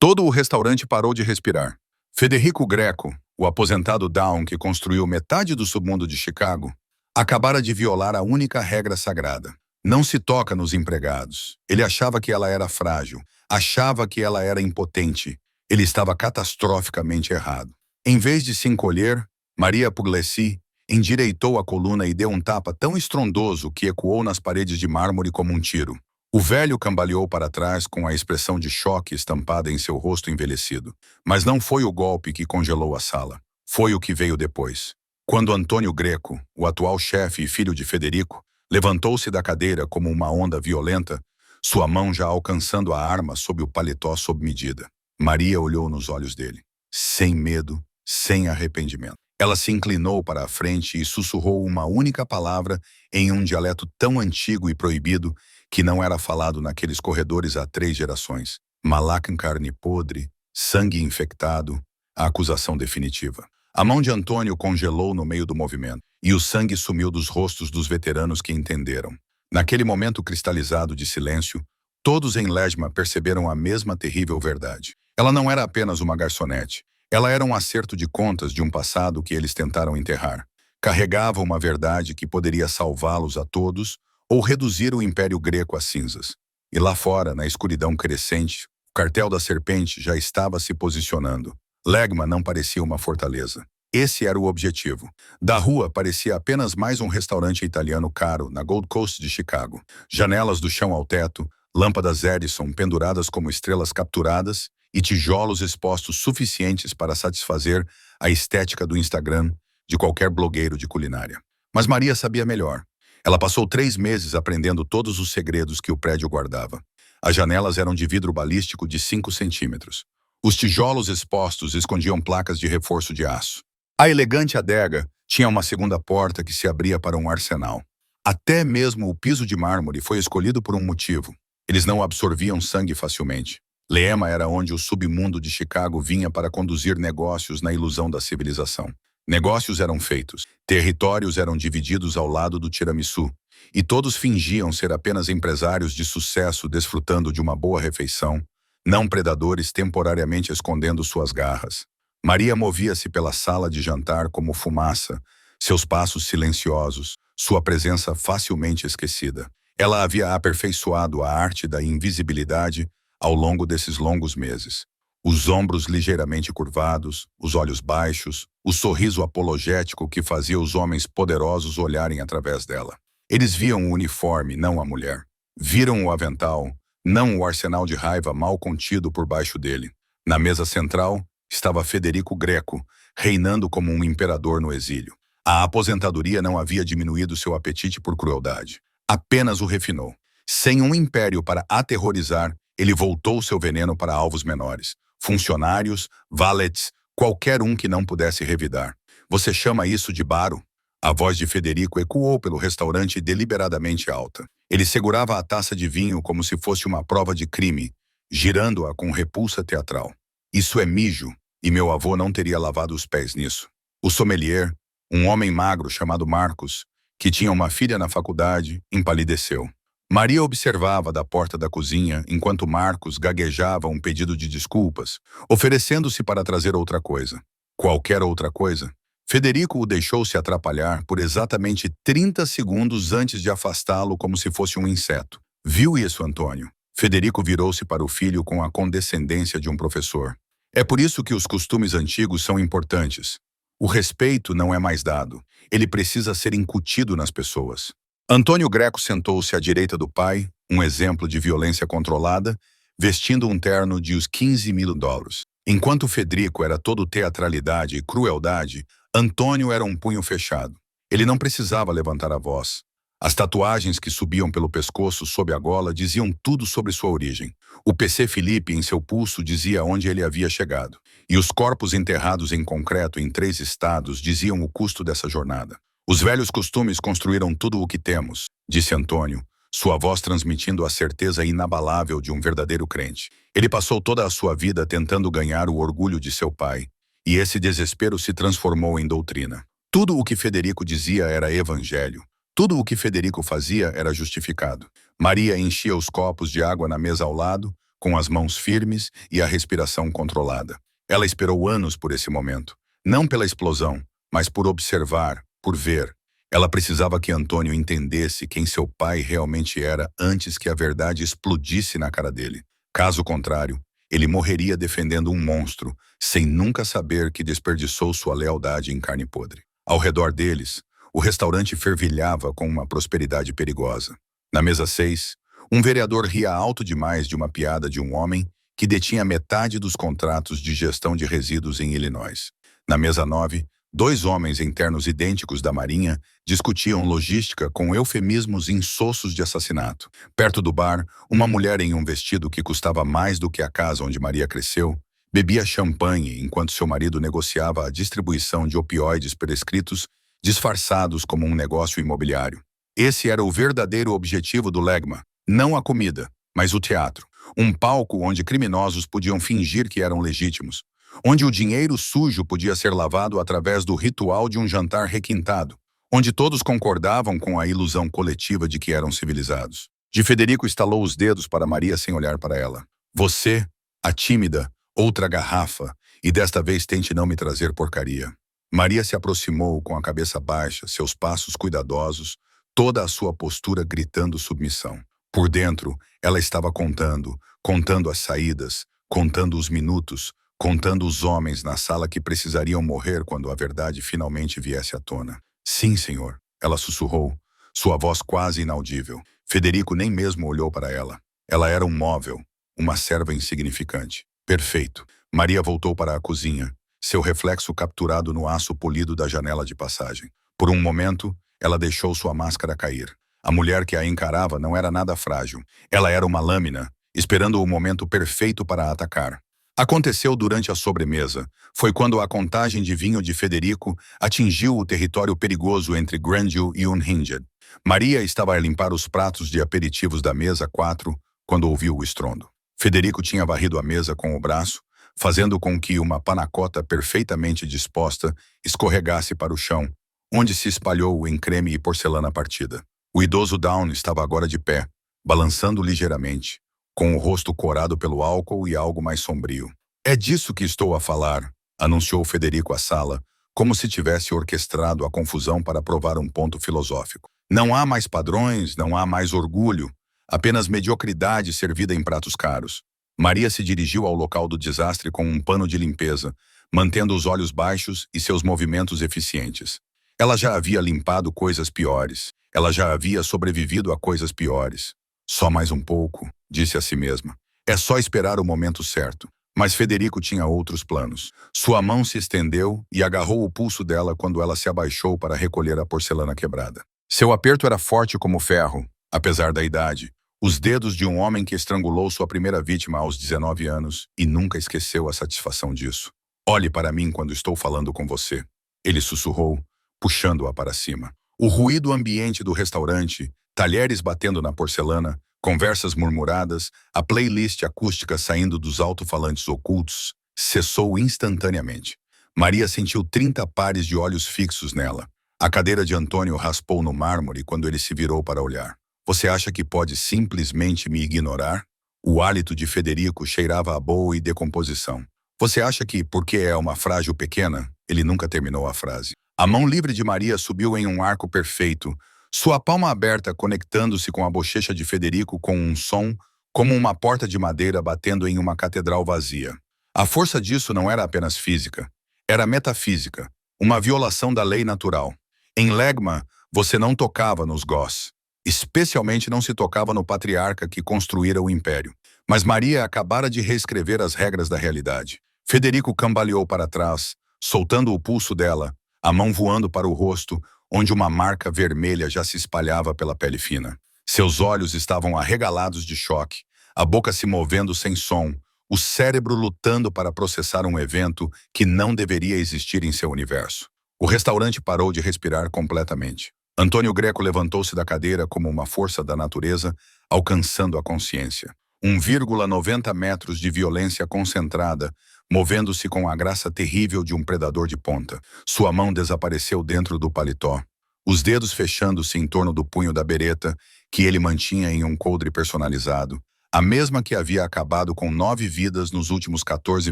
Todo o restaurante parou de respirar. Federico Greco, o aposentado Down que construiu metade do submundo de Chicago, acabara de violar a única regra sagrada. Não se toca nos empregados. Ele achava que ela era frágil, achava que ela era impotente. Ele estava catastroficamente errado. Em vez de se encolher, Maria Puglisi endireitou a coluna e deu um tapa tão estrondoso que ecoou nas paredes de mármore como um tiro. O velho cambaleou para trás com a expressão de choque estampada em seu rosto envelhecido. Mas não foi o golpe que congelou a sala. Foi o que veio depois. Quando Antônio Greco, o atual chefe e filho de Federico, levantou-se da cadeira como uma onda violenta, sua mão já alcançando a arma sob o paletó sob medida. Maria olhou nos olhos dele, sem medo, sem arrependimento. Ela se inclinou para a frente e sussurrou uma única palavra em um dialeto tão antigo e proibido que não era falado naqueles corredores há 3 gerações. Malacan carne podre, sangue infectado, a acusação definitiva. A mão de Antônio congelou no meio do movimento, e o sangue sumiu dos rostos dos veteranos que entenderam. Naquele momento cristalizado de silêncio, todos em Lesma perceberam a mesma terrível verdade. Ela não era apenas uma garçonete. Ela era um acerto de contas de um passado que eles tentaram enterrar. Carregava uma verdade que poderia salvá-los a todos ou reduzir o Império Greco a cinzas. E lá fora, na escuridão crescente, o cartel da serpente já estava se posicionando. Legma não parecia uma fortaleza. Esse era o objetivo. Da rua parecia apenas mais um restaurante italiano caro na Gold Coast de Chicago. Janelas do chão ao teto, lâmpadas Edison penduradas como estrelas capturadas e tijolos expostos suficientes para satisfazer a estética do Instagram de qualquer blogueiro de culinária. Mas Maria sabia melhor. Ela passou 3 meses aprendendo todos os segredos que o prédio guardava. As janelas eram de vidro balístico de 5 centímetros. Os tijolos expostos escondiam placas de reforço de aço. A elegante adega tinha uma segunda porta que se abria para um arsenal. Até mesmo o piso de mármore foi escolhido por um motivo. Eles não absorviam sangue facilmente. Leema era onde o submundo de Chicago vinha para conduzir negócios na ilusão da civilização. Negócios eram feitos, territórios eram divididos ao lado do tiramisu, e todos fingiam ser apenas empresários de sucesso desfrutando de uma boa refeição, não predadores temporariamente escondendo suas garras. Maria movia-se pela sala de jantar como fumaça, seus passos silenciosos, sua presença facilmente esquecida. Ela havia aperfeiçoado a arte da invisibilidade ao longo desses longos meses. Os ombros ligeiramente curvados, os olhos baixos, o sorriso apologético que fazia os homens poderosos olharem através dela. Eles viam o uniforme, não a mulher. Viram o avental, não o arsenal de raiva mal contido por baixo dele. Na mesa central estava Federico Greco, reinando como um imperador no exílio. A aposentadoria não havia diminuído seu apetite por crueldade. Apenas o refinou. Sem um império para aterrorizar, ele voltou seu veneno para alvos menores. Funcionários, valets, qualquer um que não pudesse revidar. Você chama isso de baro? A voz de Federico ecoou pelo restaurante deliberadamente alta. Ele segurava a taça de vinho como se fosse uma prova de crime, girando-a com repulsa teatral. Isso é mijo, e meu avô não teria lavado os pés nisso. O sommelier, um homem magro chamado Marcos, que tinha uma filha na faculdade, empalideceu. Maria observava da porta da cozinha enquanto Marcos gaguejava um pedido de desculpas, oferecendo-se para trazer outra coisa. Qualquer outra coisa. Federico o deixou se atrapalhar por exatamente 30 segundos antes de afastá-lo como se fosse um inseto. Viu isso, Antônio? Federico virou-se para o filho com a condescendência de um professor. É por isso que os costumes antigos são importantes. O respeito não é mais dado. Ele precisa ser incutido nas pessoas. Antônio Greco sentou-se à direita do pai, um exemplo de violência controlada, vestindo um terno de uns $15.000. Enquanto Federico era todo teatralidade e crueldade, Antônio era um punho fechado. Ele não precisava levantar a voz. As tatuagens que subiam pelo pescoço sob a gola diziam tudo sobre sua origem. O PC Felipe em seu pulso dizia onde ele havia chegado. E os corpos enterrados em concreto em 3 estados diziam o custo dessa jornada. Os velhos costumes construíram tudo o que temos, disse Antônio, sua voz transmitindo a certeza inabalável de um verdadeiro crente. Ele passou toda a sua vida tentando ganhar o orgulho de seu pai, e esse desespero se transformou em doutrina. Tudo o que Federico dizia era evangelho. Tudo o que Federico fazia era justificado. Maria enchia os copos de água na mesa ao lado, com as mãos firmes e a respiração controlada. Ela esperou anos por esse momento. Não pela explosão, mas por observar, por ver. Ela precisava que Antônio entendesse quem seu pai realmente era antes que a verdade explodisse na cara dele. Caso contrário, ele morreria defendendo um monstro, sem nunca saber que desperdiçou sua lealdade em carne podre. Ao redor deles, o restaurante fervilhava com uma prosperidade perigosa. Na mesa 6, um vereador ria alto demais de uma piada de um homem que detinha metade dos contratos de gestão de resíduos em Illinois. Na mesa 9, dois homens em ternos idênticos da Marinha discutiam logística com eufemismos insossos de assassinato. Perto do bar, uma mulher em um vestido que custava mais do que a casa onde Maria cresceu, bebia champanhe enquanto seu marido negociava a distribuição de opioides prescritos disfarçados como um negócio imobiliário. Esse era o verdadeiro objetivo do Legma, não a comida, mas o teatro. Um palco onde criminosos podiam fingir que eram legítimos, onde o dinheiro sujo podia ser lavado através do ritual de um jantar requintado, onde todos concordavam com a ilusão coletiva de que eram civilizados. De Federico estalou os dedos para Maria sem olhar para ela. Você, a tímida, outra garrafa, e desta vez tente não me trazer porcaria. Maria se aproximou com a cabeça baixa, seus passos cuidadosos, toda a sua postura gritando submissão. Por dentro, ela estava contando as saídas, contando os minutos, contando os homens na sala que precisariam morrer quando a verdade finalmente viesse à tona. Sim, senhor, ela sussurrou, sua voz quase inaudível. Federico nem mesmo olhou para ela. Ela era um móvel, uma serva insignificante. Perfeito. Maria voltou para a cozinha, seu reflexo capturado no aço polido da janela de passagem. Por um momento, ela deixou sua máscara cair. A mulher que a encarava não era nada frágil. Ela era uma lâmina, esperando o momento perfeito para atacar. Aconteceu durante a sobremesa. Foi quando a contagem de vinho de Federico atingiu o território perigoso entre Grandview e Unhinged. Maria estava a limpar os pratos de aperitivos da mesa 4 quando ouviu o estrondo. Federico tinha varrido a mesa com o braço, fazendo com que uma panacota perfeitamente disposta escorregasse para o chão, onde se espalhou em creme e porcelana partida. O idoso Down estava agora de pé, balançando ligeiramente, com o rosto corado pelo álcool e algo mais sombrio. É disso que estou a falar, anunciou Federico à sala, como se tivesse orquestrado a confusão para provar um ponto filosófico. Não há mais padrões, não há mais orgulho, apenas mediocridade servida em pratos caros. Maria se dirigiu ao local do desastre com um pano de limpeza, mantendo os olhos baixos e seus movimentos eficientes. Ela já havia limpado coisas piores. Ela já havia sobrevivido a coisas piores. Só mais um pouco, disse a si mesma. É só esperar o momento certo. Mas Federico tinha outros planos. Sua mão se estendeu e agarrou o pulso dela quando ela se abaixou para recolher a porcelana quebrada. Seu aperto era forte como ferro, apesar da idade. Os dedos de um homem que estrangulou sua primeira vítima aos 19 anos e nunca esqueceu a satisfação disso. Olhe para mim quando estou falando com você. Ele sussurrou, puxando-a para cima. O ruído ambiente do restaurante, talheres batendo na porcelana, conversas murmuradas, a playlist acústica saindo dos alto-falantes ocultos, cessou instantaneamente. Maria sentiu 30 pares de olhos fixos nela. A cadeira de Antônio raspou no mármore quando ele se virou para olhar. Você acha que pode simplesmente me ignorar? O hálito de Federico cheirava a boa e decomposição. Você acha que, porque é uma frágil pequena, ele nunca terminou a frase. A mão livre de Maria subiu em um arco perfeito, sua palma aberta conectando-se com a bochecha de Federico com um som como uma porta de madeira batendo em uma catedral vazia. A força disso não era apenas física, era metafísica, uma violação da lei natural. Em Legma, você não tocava nos Goss. Especialmente não se tocava no patriarca que construíra o império. Mas Maria acabara de reescrever as regras da realidade. Federico cambaleou para trás, soltando o pulso dela, a mão voando para o rosto, onde uma marca vermelha já se espalhava pela pele fina. Seus olhos estavam arregalados de choque, a boca se movendo sem som, o cérebro lutando para processar um evento que não deveria existir em seu universo. O restaurante parou de respirar completamente. Antônio Greco levantou-se da cadeira como uma força da natureza, alcançando a consciência. 1,90 metros de violência concentrada, movendo-se com a graça terrível de um predador de ponta. Sua mão desapareceu dentro do paletó, os dedos fechando-se em torno do punho da bereta, que ele mantinha em um coldre personalizado, a mesma que havia acabado com 9 vidas nos últimos 14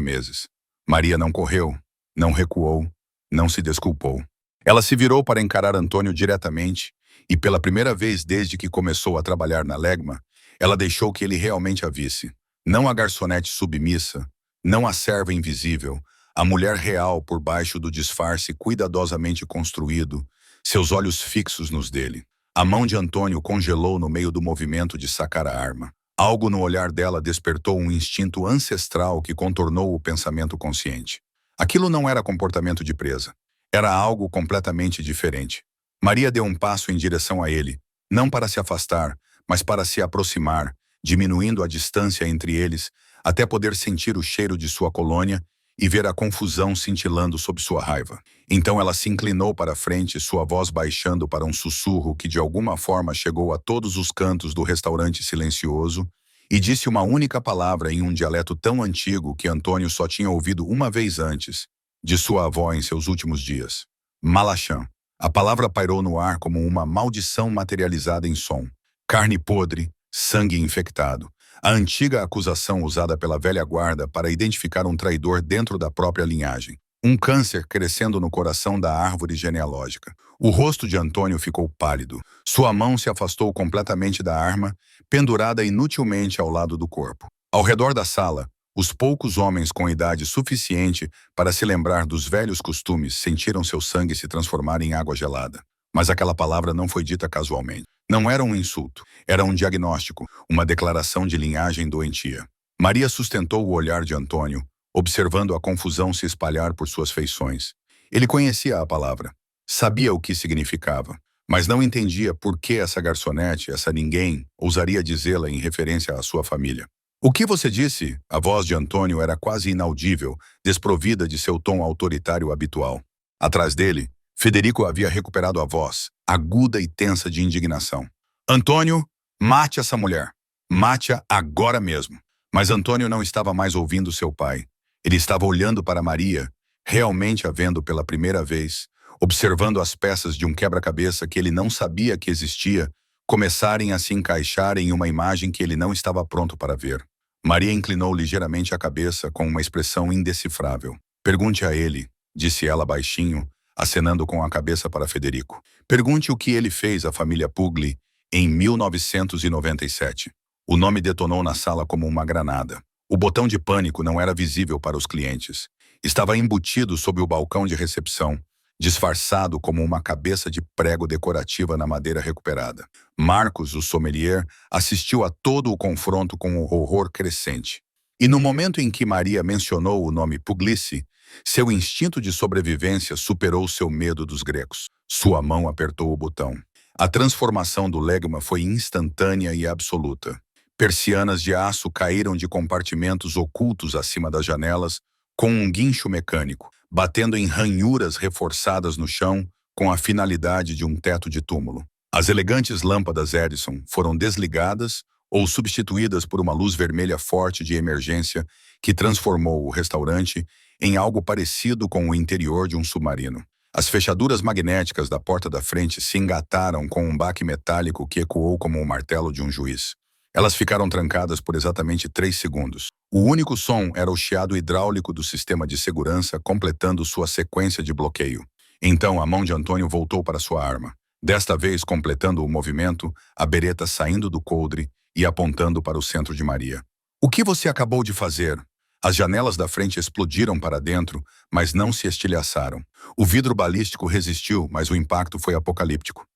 meses. Maria não correu, não recuou, não se desculpou. Ela se virou para encarar Antônio diretamente e, pela primeira vez desde que começou a trabalhar na Legma, ela deixou que ele realmente a visse. Não a garçonete submissa, não a serva invisível, a mulher real por baixo do disfarce cuidadosamente construído, seus olhos fixos nos dele. A mão de Antônio congelou no meio do movimento de sacar a arma. Algo no olhar dela despertou um instinto ancestral que contornou o pensamento consciente. Aquilo não era comportamento de presa. Era algo completamente diferente. Maria deu um passo em direção a ele, não para se afastar, mas para se aproximar, diminuindo a distância entre eles, até poder sentir o cheiro de sua colônia e ver a confusão cintilando sob sua raiva. Então ela se inclinou para a frente, sua voz baixando para um sussurro que de alguma forma chegou a todos os cantos do restaurante silencioso, e disse uma única palavra em um dialeto tão antigo que Antônio só tinha ouvido uma vez antes, de sua avó em seus últimos dias. Malachã. A palavra pairou no ar como uma maldição materializada em som. Carne podre, sangue infectado. A antiga acusação usada pela velha guarda para identificar um traidor dentro da própria linhagem. Um câncer crescendo no coração da árvore genealógica. O rosto de Antônio ficou pálido. Sua mão se afastou completamente da arma, pendurada inutilmente ao lado do corpo. Ao redor da sala, os poucos homens com idade suficiente para se lembrar dos velhos costumes sentiram seu sangue se transformar em água gelada. Mas aquela palavra não foi dita casualmente. Não era um insulto, era um diagnóstico, uma declaração de linhagem doentia. Maria sustentou o olhar de Antônio, observando a confusão se espalhar por suas feições. Ele conhecia a palavra, sabia o que significava, mas não entendia por que essa garçonete, essa ninguém, ousaria dizê-la em referência à sua família. O que você disse? A voz de Antônio era quase inaudível, desprovida de seu tom autoritário habitual. Atrás dele, Federico havia recuperado a voz, aguda e tensa de indignação. Antônio, mate essa mulher. Mate-a agora mesmo. Mas Antônio não estava mais ouvindo seu pai. Ele estava olhando para Maria, realmente a vendo pela primeira vez, observando as peças de um quebra-cabeça que ele não sabia que existia, começarem a se encaixar em uma imagem que ele não estava pronto para ver. Maria inclinou ligeiramente a cabeça com uma expressão indecifrável. Pergunte a ele, disse ela baixinho, acenando com a cabeça para Federico. Pergunte o que ele fez à família Pugli em 1997. O nome detonou na sala como uma granada. O botão de pânico não era visível para os clientes. Estava embutido sob o balcão de recepção, disfarçado como uma cabeça de prego decorativa na madeira recuperada. Marcos, o sommelier, assistiu a todo o confronto com o horror crescente. E no momento em que Maria mencionou o nome Pugliese, seu instinto de sobrevivência superou seu medo dos gregos. Sua mão apertou o botão. A transformação do Legma foi instantânea e absoluta. Persianas de aço caíram de compartimentos ocultos acima das janelas, com um guincho mecânico, batendo em ranhuras reforçadas no chão com a finalidade de um teto de túmulo. As elegantes lâmpadas Edison foram desligadas ou substituídas por uma luz vermelha forte de emergência que transformou o restaurante em algo parecido com o interior de um submarino. As fechaduras magnéticas da porta da frente se engataram com um baque metálico que ecoou como o martelo de um juiz. Elas ficaram trancadas por exatamente 3 segundos. O único som era o chiado hidráulico do sistema de segurança completando sua sequência de bloqueio. Então a mão de Antônio voltou para sua arma. Desta vez, completando o movimento, a bereta saindo do coldre e apontando para o centro de Maria. O que você acabou de fazer? As janelas da frente explodiram para dentro, mas não se estilhaçaram. O vidro balístico resistiu, mas o impacto foi apocalíptico.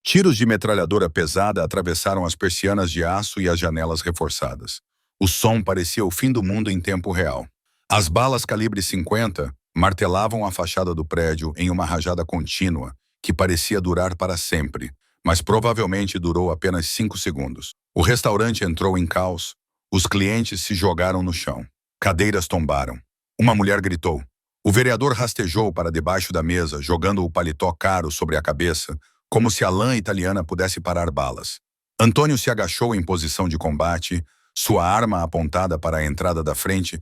Tiros de metralhadora pesada atravessaram as persianas de aço e as janelas reforçadas. O som parecia o fim do mundo em tempo real. As balas calibre 50 martelavam a fachada do prédio em uma rajada contínua que parecia durar para sempre, mas provavelmente durou apenas 5 segundos. O restaurante entrou em caos. Os clientes se jogaram no chão. Cadeiras tombaram. Uma mulher gritou. O vereador rastejou para debaixo da mesa, jogando o paletó caro sobre a cabeça, como se a lã italiana pudesse parar balas. Antônio se agachou em posição de combate, sua arma apontada para a entrada da frente,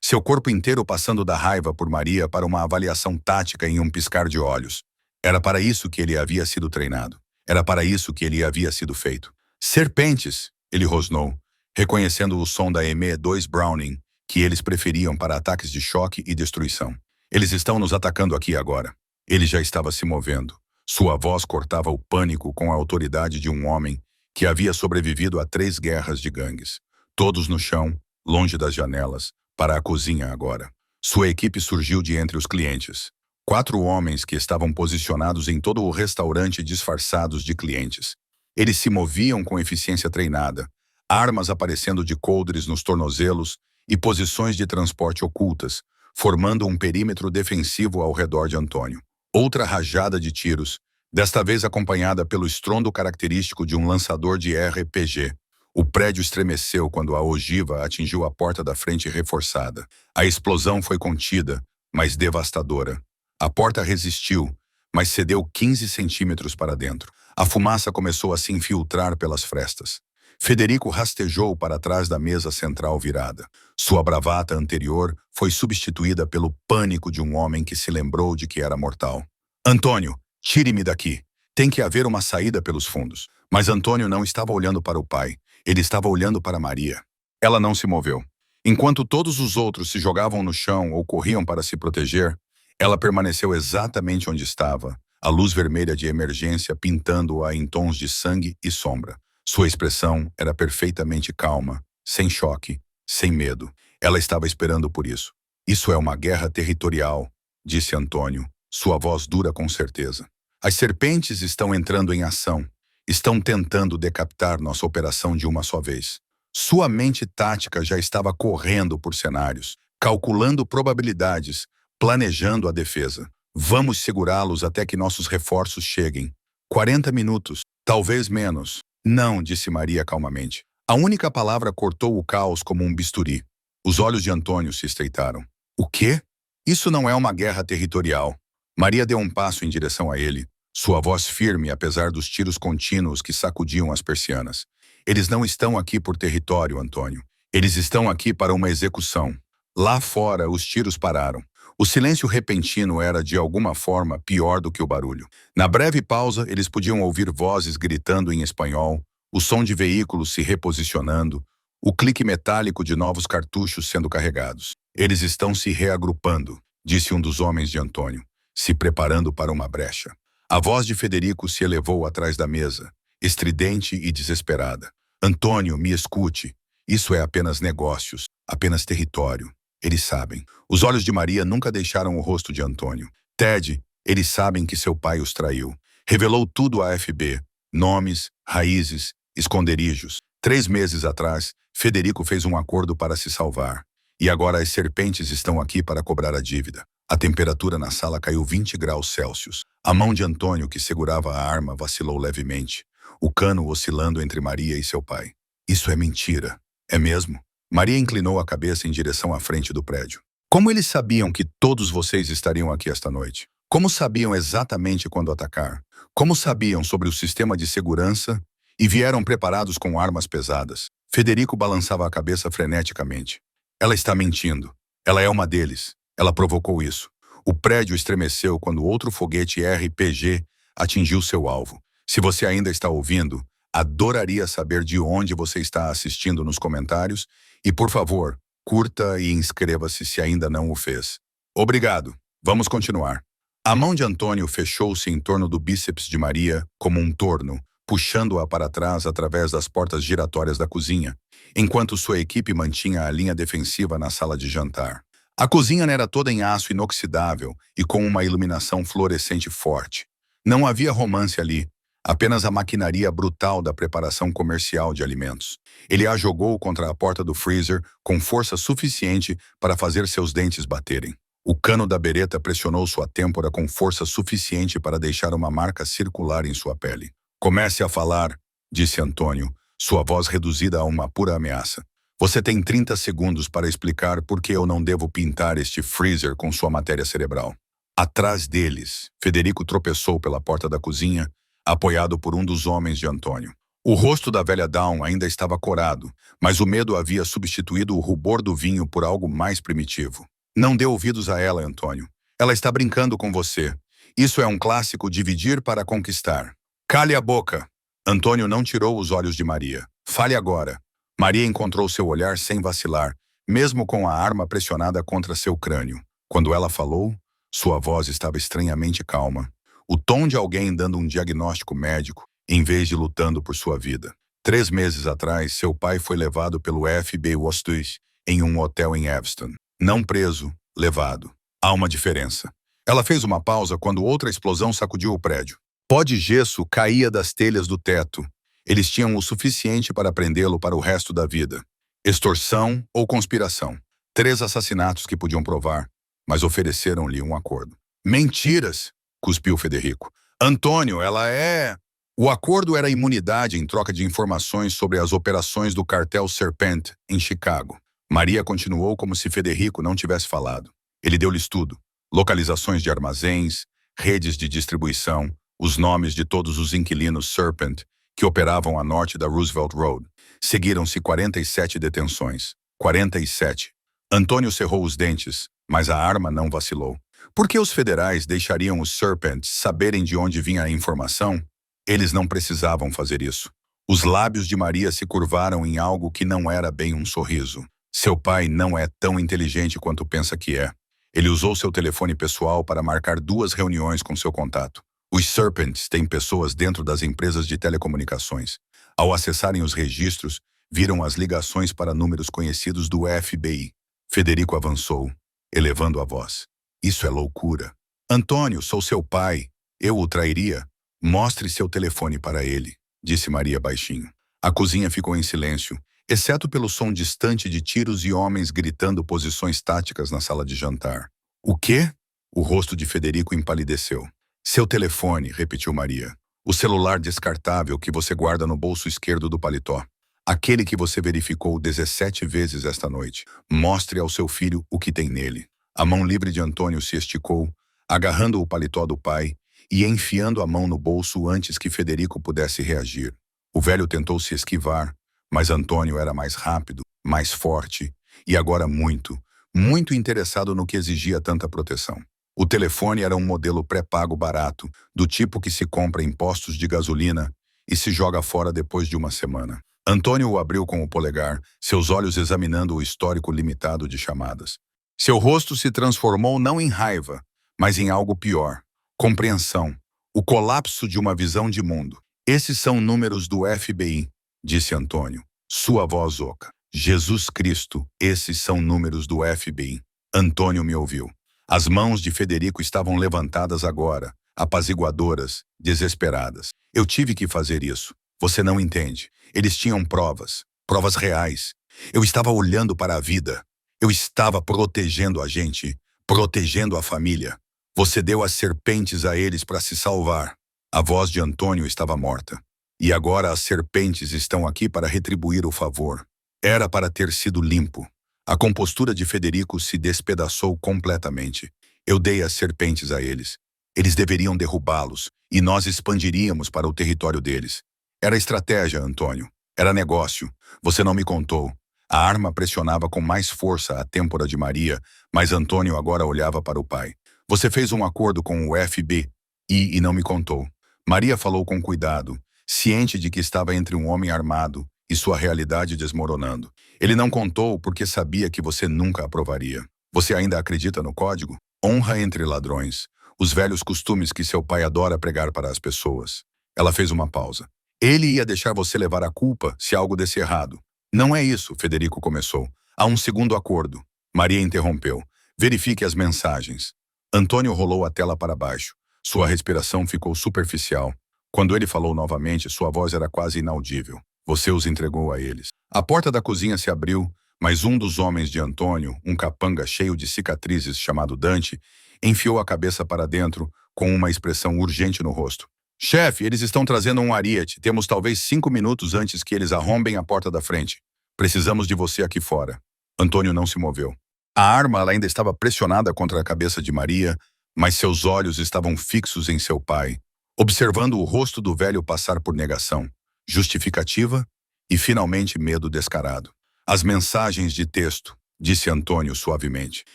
seu corpo inteiro passando da raiva por Maria para uma avaliação tática em um piscar de olhos. Era para isso que ele havia sido treinado. Era para isso que ele havia sido feito. Serpentes, ele rosnou, reconhecendo o som da M2 Browning, que eles preferiam para ataques de choque e destruição. Eles estão nos atacando aqui agora. Ele já estava se movendo. Sua voz cortava o pânico com a autoridade de um homem que havia sobrevivido a 3 guerras de gangues. Todos no chão, longe das janelas, para a cozinha agora. Sua equipe surgiu de entre os clientes. 4 homens que estavam posicionados em todo o restaurante disfarçados de clientes. Eles se moviam com eficiência treinada, armas aparecendo de coldres nos tornozelos e posições de transporte ocultas, formando um perímetro defensivo ao redor de Antônio. Outra rajada de tiros, desta vez acompanhada pelo estrondo característico de um lançador de RPG. O prédio estremeceu quando a ogiva atingiu a porta da frente reforçada. A explosão foi contida, mas devastadora. A porta resistiu, mas cedeu 15 centímetros para dentro. A fumaça começou a se infiltrar pelas frestas. Federico rastejou para trás da mesa central virada. Sua bravata anterior foi substituída pelo pânico de um homem que se lembrou de que era mortal. Antônio, tire-me daqui. Tem que haver uma saída pelos fundos. Mas Antônio não estava olhando para o pai. Ele estava olhando para Maria. Ela não se moveu. Enquanto todos os outros se jogavam no chão ou corriam para se proteger, ela permaneceu exatamente onde estava, a luz vermelha de emergência pintando-a em tons de sangue e sombra. Sua expressão era perfeitamente calma, sem choque, sem medo. Ela estava esperando por isso. Isso é uma guerra territorial, disse Antônio, sua voz dura com certeza. As serpentes estão entrando em ação. Estão tentando decapitar nossa operação de uma só vez. Sua mente tática já estava correndo por cenários, calculando probabilidades, planejando a defesa. Vamos segurá-los até que nossos reforços cheguem. 40 minutos, talvez menos. Não, disse Maria calmamente. A única palavra cortou o caos como um bisturi. Os olhos de Antônio se estreitaram. O quê? Isso não é uma guerra territorial. Maria deu um passo em direção a ele, sua voz firme apesar dos tiros contínuos que sacudiam as persianas. Eles não estão aqui por território, Antônio. Eles estão aqui para uma execução. Lá fora, os tiros pararam. O silêncio repentino era, de alguma forma, pior do que o barulho. Na breve pausa, eles podiam ouvir vozes gritando em espanhol, o som de veículos se reposicionando, o clique metálico de novos cartuchos sendo carregados. Eles estão se reagrupando, disse um dos homens de Antônio, se preparando para uma brecha. A voz de Federico se elevou atrás da mesa, estridente e desesperada. Antônio, me escute. Isso é apenas negócios, apenas território. Eles sabem. Os olhos de Maria nunca deixaram o rosto de Antônio. Ted, eles sabem que seu pai os traiu. Revelou tudo à FB. Nomes, raízes, esconderijos. 3 meses atrás, Federico fez um acordo para se salvar. E agora as serpentes estão aqui para cobrar a dívida. A temperatura na sala caiu 20 graus Celsius. A mão de Antônio, que segurava a arma, vacilou levemente. O cano oscilando entre Maria e seu pai. Isso é mentira. É mesmo? Maria inclinou a cabeça em direção à frente do prédio. Como eles sabiam que todos vocês estariam aqui esta noite? Como sabiam exatamente quando atacar? Como sabiam sobre o sistema de segurança? E vieram preparados com armas pesadas. Federico balançava a cabeça freneticamente. Ela está mentindo. Ela é uma deles. Ela provocou isso. O prédio estremeceu quando outro foguete RPG atingiu seu alvo. Se você ainda está ouvindo, adoraria saber de onde você está assistindo nos comentários e, por favor, curta e inscreva-se se ainda não o fez. Obrigado. Vamos continuar. A mão de Antônio fechou-se em torno do bíceps de Maria como um torno, puxando-a para trás através das portas giratórias da cozinha, enquanto sua equipe mantinha a linha defensiva na sala de jantar. A cozinha era toda em aço inoxidável e com uma iluminação fluorescente forte. Não havia romance ali, apenas a maquinaria brutal da preparação comercial de alimentos. Ele a jogou contra a porta do freezer com força suficiente para fazer seus dentes baterem. O cano da bereta pressionou sua têmpora com força suficiente para deixar uma marca circular em sua pele. Comece a falar, disse Antônio, sua voz reduzida a uma pura ameaça. Você tem 30 segundos para explicar por que eu não devo pintar este freezer com sua matéria cerebral. Atrás deles, Federico tropeçou pela porta da cozinha, apoiado por um dos homens de Antônio. O rosto da velha Dawn ainda estava corado, mas o medo havia substituído o rubor do vinho por algo mais primitivo. Não dê ouvidos a ela, Antônio. Ela está brincando com você. Isso é um clássico dividir para conquistar. Cale a boca! Antônio não tirou os olhos de Maria. Fale agora. Maria encontrou seu olhar sem vacilar, mesmo com a arma pressionada contra seu crânio. Quando ela falou, sua voz estava estranhamente calma. O tom de alguém dando um diagnóstico médico, em vez de lutando por sua vida. 3 meses atrás, seu pai foi levado pelo FBI Washington em um hotel em Evanston. Não preso, levado. Há uma diferença. Ela fez uma pausa quando outra explosão sacudiu o prédio. Pó de gesso caía das telhas do teto. Eles tinham o suficiente para prendê-lo para o resto da vida. Extorsão ou conspiração. 3 assassinatos que podiam provar, mas ofereceram-lhe um acordo. Mentiras! Cuspiu Federico. Antônio, ela é... O acordo era imunidade em troca de informações sobre as operações do cartel Serpent em Chicago. Maria continuou como se Federico não tivesse falado. Ele deu-lhes tudo. Localizações de armazéns, redes de distribuição, os nomes de todos os inquilinos Serpent que operavam a norte da Roosevelt Road. Seguiram-se 47 detenções. 47. Antônio cerrou os dentes, mas a arma não vacilou. Por que os federais deixariam os Serpents saberem de onde vinha a informação? Eles não precisavam fazer isso. Os lábios de Maria se curvaram em algo que não era bem um sorriso. Seu pai não é tão inteligente quanto pensa que é. Ele usou seu telefone pessoal para marcar 2 reuniões com seu contato. Os Serpents têm pessoas dentro das empresas de telecomunicações. Ao acessarem os registros, viram as ligações para números conhecidos do FBI. Federico avançou, elevando a voz. Isso é loucura. Antônio, sou seu pai. Eu o trairia? Mostre seu telefone para ele, disse Maria baixinho. A cozinha ficou em silêncio, exceto pelo som distante de tiros e homens gritando posições táticas na sala de jantar. O quê? O rosto de Federico empalideceu. Seu telefone, repetiu Maria. O celular descartável que você guarda no bolso esquerdo do paletó. Aquele que você verificou 17 vezes esta noite. Mostre ao seu filho o que tem nele. A mão livre de Antônio se esticou, agarrando o paletó do pai e enfiando a mão no bolso antes que Federico pudesse reagir. O velho tentou se esquivar, mas Antônio era mais rápido, mais forte e agora muito, muito interessado no que exigia tanta proteção. O telefone era um modelo pré-pago barato, do tipo que se compra em postos de gasolina e se joga fora depois de uma semana. Antônio o abriu com o polegar, seus olhos examinando o histórico limitado de chamadas. Seu rosto se transformou não em raiva, mas em algo pior. Compreensão. O colapso de uma visão de mundo. Esses são números do FBI, disse Antônio. Sua voz oca. Jesus Cristo, esses são números do FBI. Antônio me ouviu. As mãos de Federico estavam levantadas agora, apaziguadoras, desesperadas. Eu tive que fazer isso. Você não entende. Eles tinham provas. Provas reais. Eu estava olhando para a vida. Eu estava protegendo a gente. Protegendo a família. Você deu as serpentes a eles para se salvar. A voz de Antônio estava morta. E agora as serpentes estão aqui para retribuir o favor. Era para ter sido limpo. A compostura de Federico se despedaçou completamente. Eu dei as serpentes a eles. Eles deveriam derrubá-los, e nós expandiríamos para o território deles. Era estratégia, Antônio. Era negócio. Você não me contou. A arma pressionava com mais força a têmpora de Maria, mas Antônio agora olhava para o pai. Você fez um acordo com o FBI e não me contou. Maria falou com cuidado, ciente de que estava entre um homem armado e sua realidade desmoronando. Ele não contou porque sabia que você nunca aprovaria. Você ainda acredita no código? Honra entre ladrões. Os velhos costumes que seu pai adora pregar para as pessoas. Ela fez uma pausa. Ele ia deixar você levar a culpa se algo desse errado. Não é isso, Federico começou. Há um segundo acordo. Maria interrompeu. Verifique as mensagens. Antônio rolou a tela para baixo. Sua respiração ficou superficial. Quando ele falou novamente, sua voz era quase inaudível. Você os entregou a eles. A porta da cozinha se abriu, mas um dos homens de Antônio, um capanga cheio de cicatrizes chamado Dante, enfiou a cabeça para dentro com uma expressão urgente no rosto. Chefe, eles estão trazendo um ariete. Temos talvez 5 minutos antes que eles arrombem a porta da frente. Precisamos de você aqui fora. Antônio não se moveu. A arma ainda estava pressionada contra a cabeça de Maria, mas seus olhos estavam fixos em seu pai, observando o rosto do velho passar por negação, justificativa e, finalmente, medo descarado. As mensagens de texto, disse Antônio suavemente.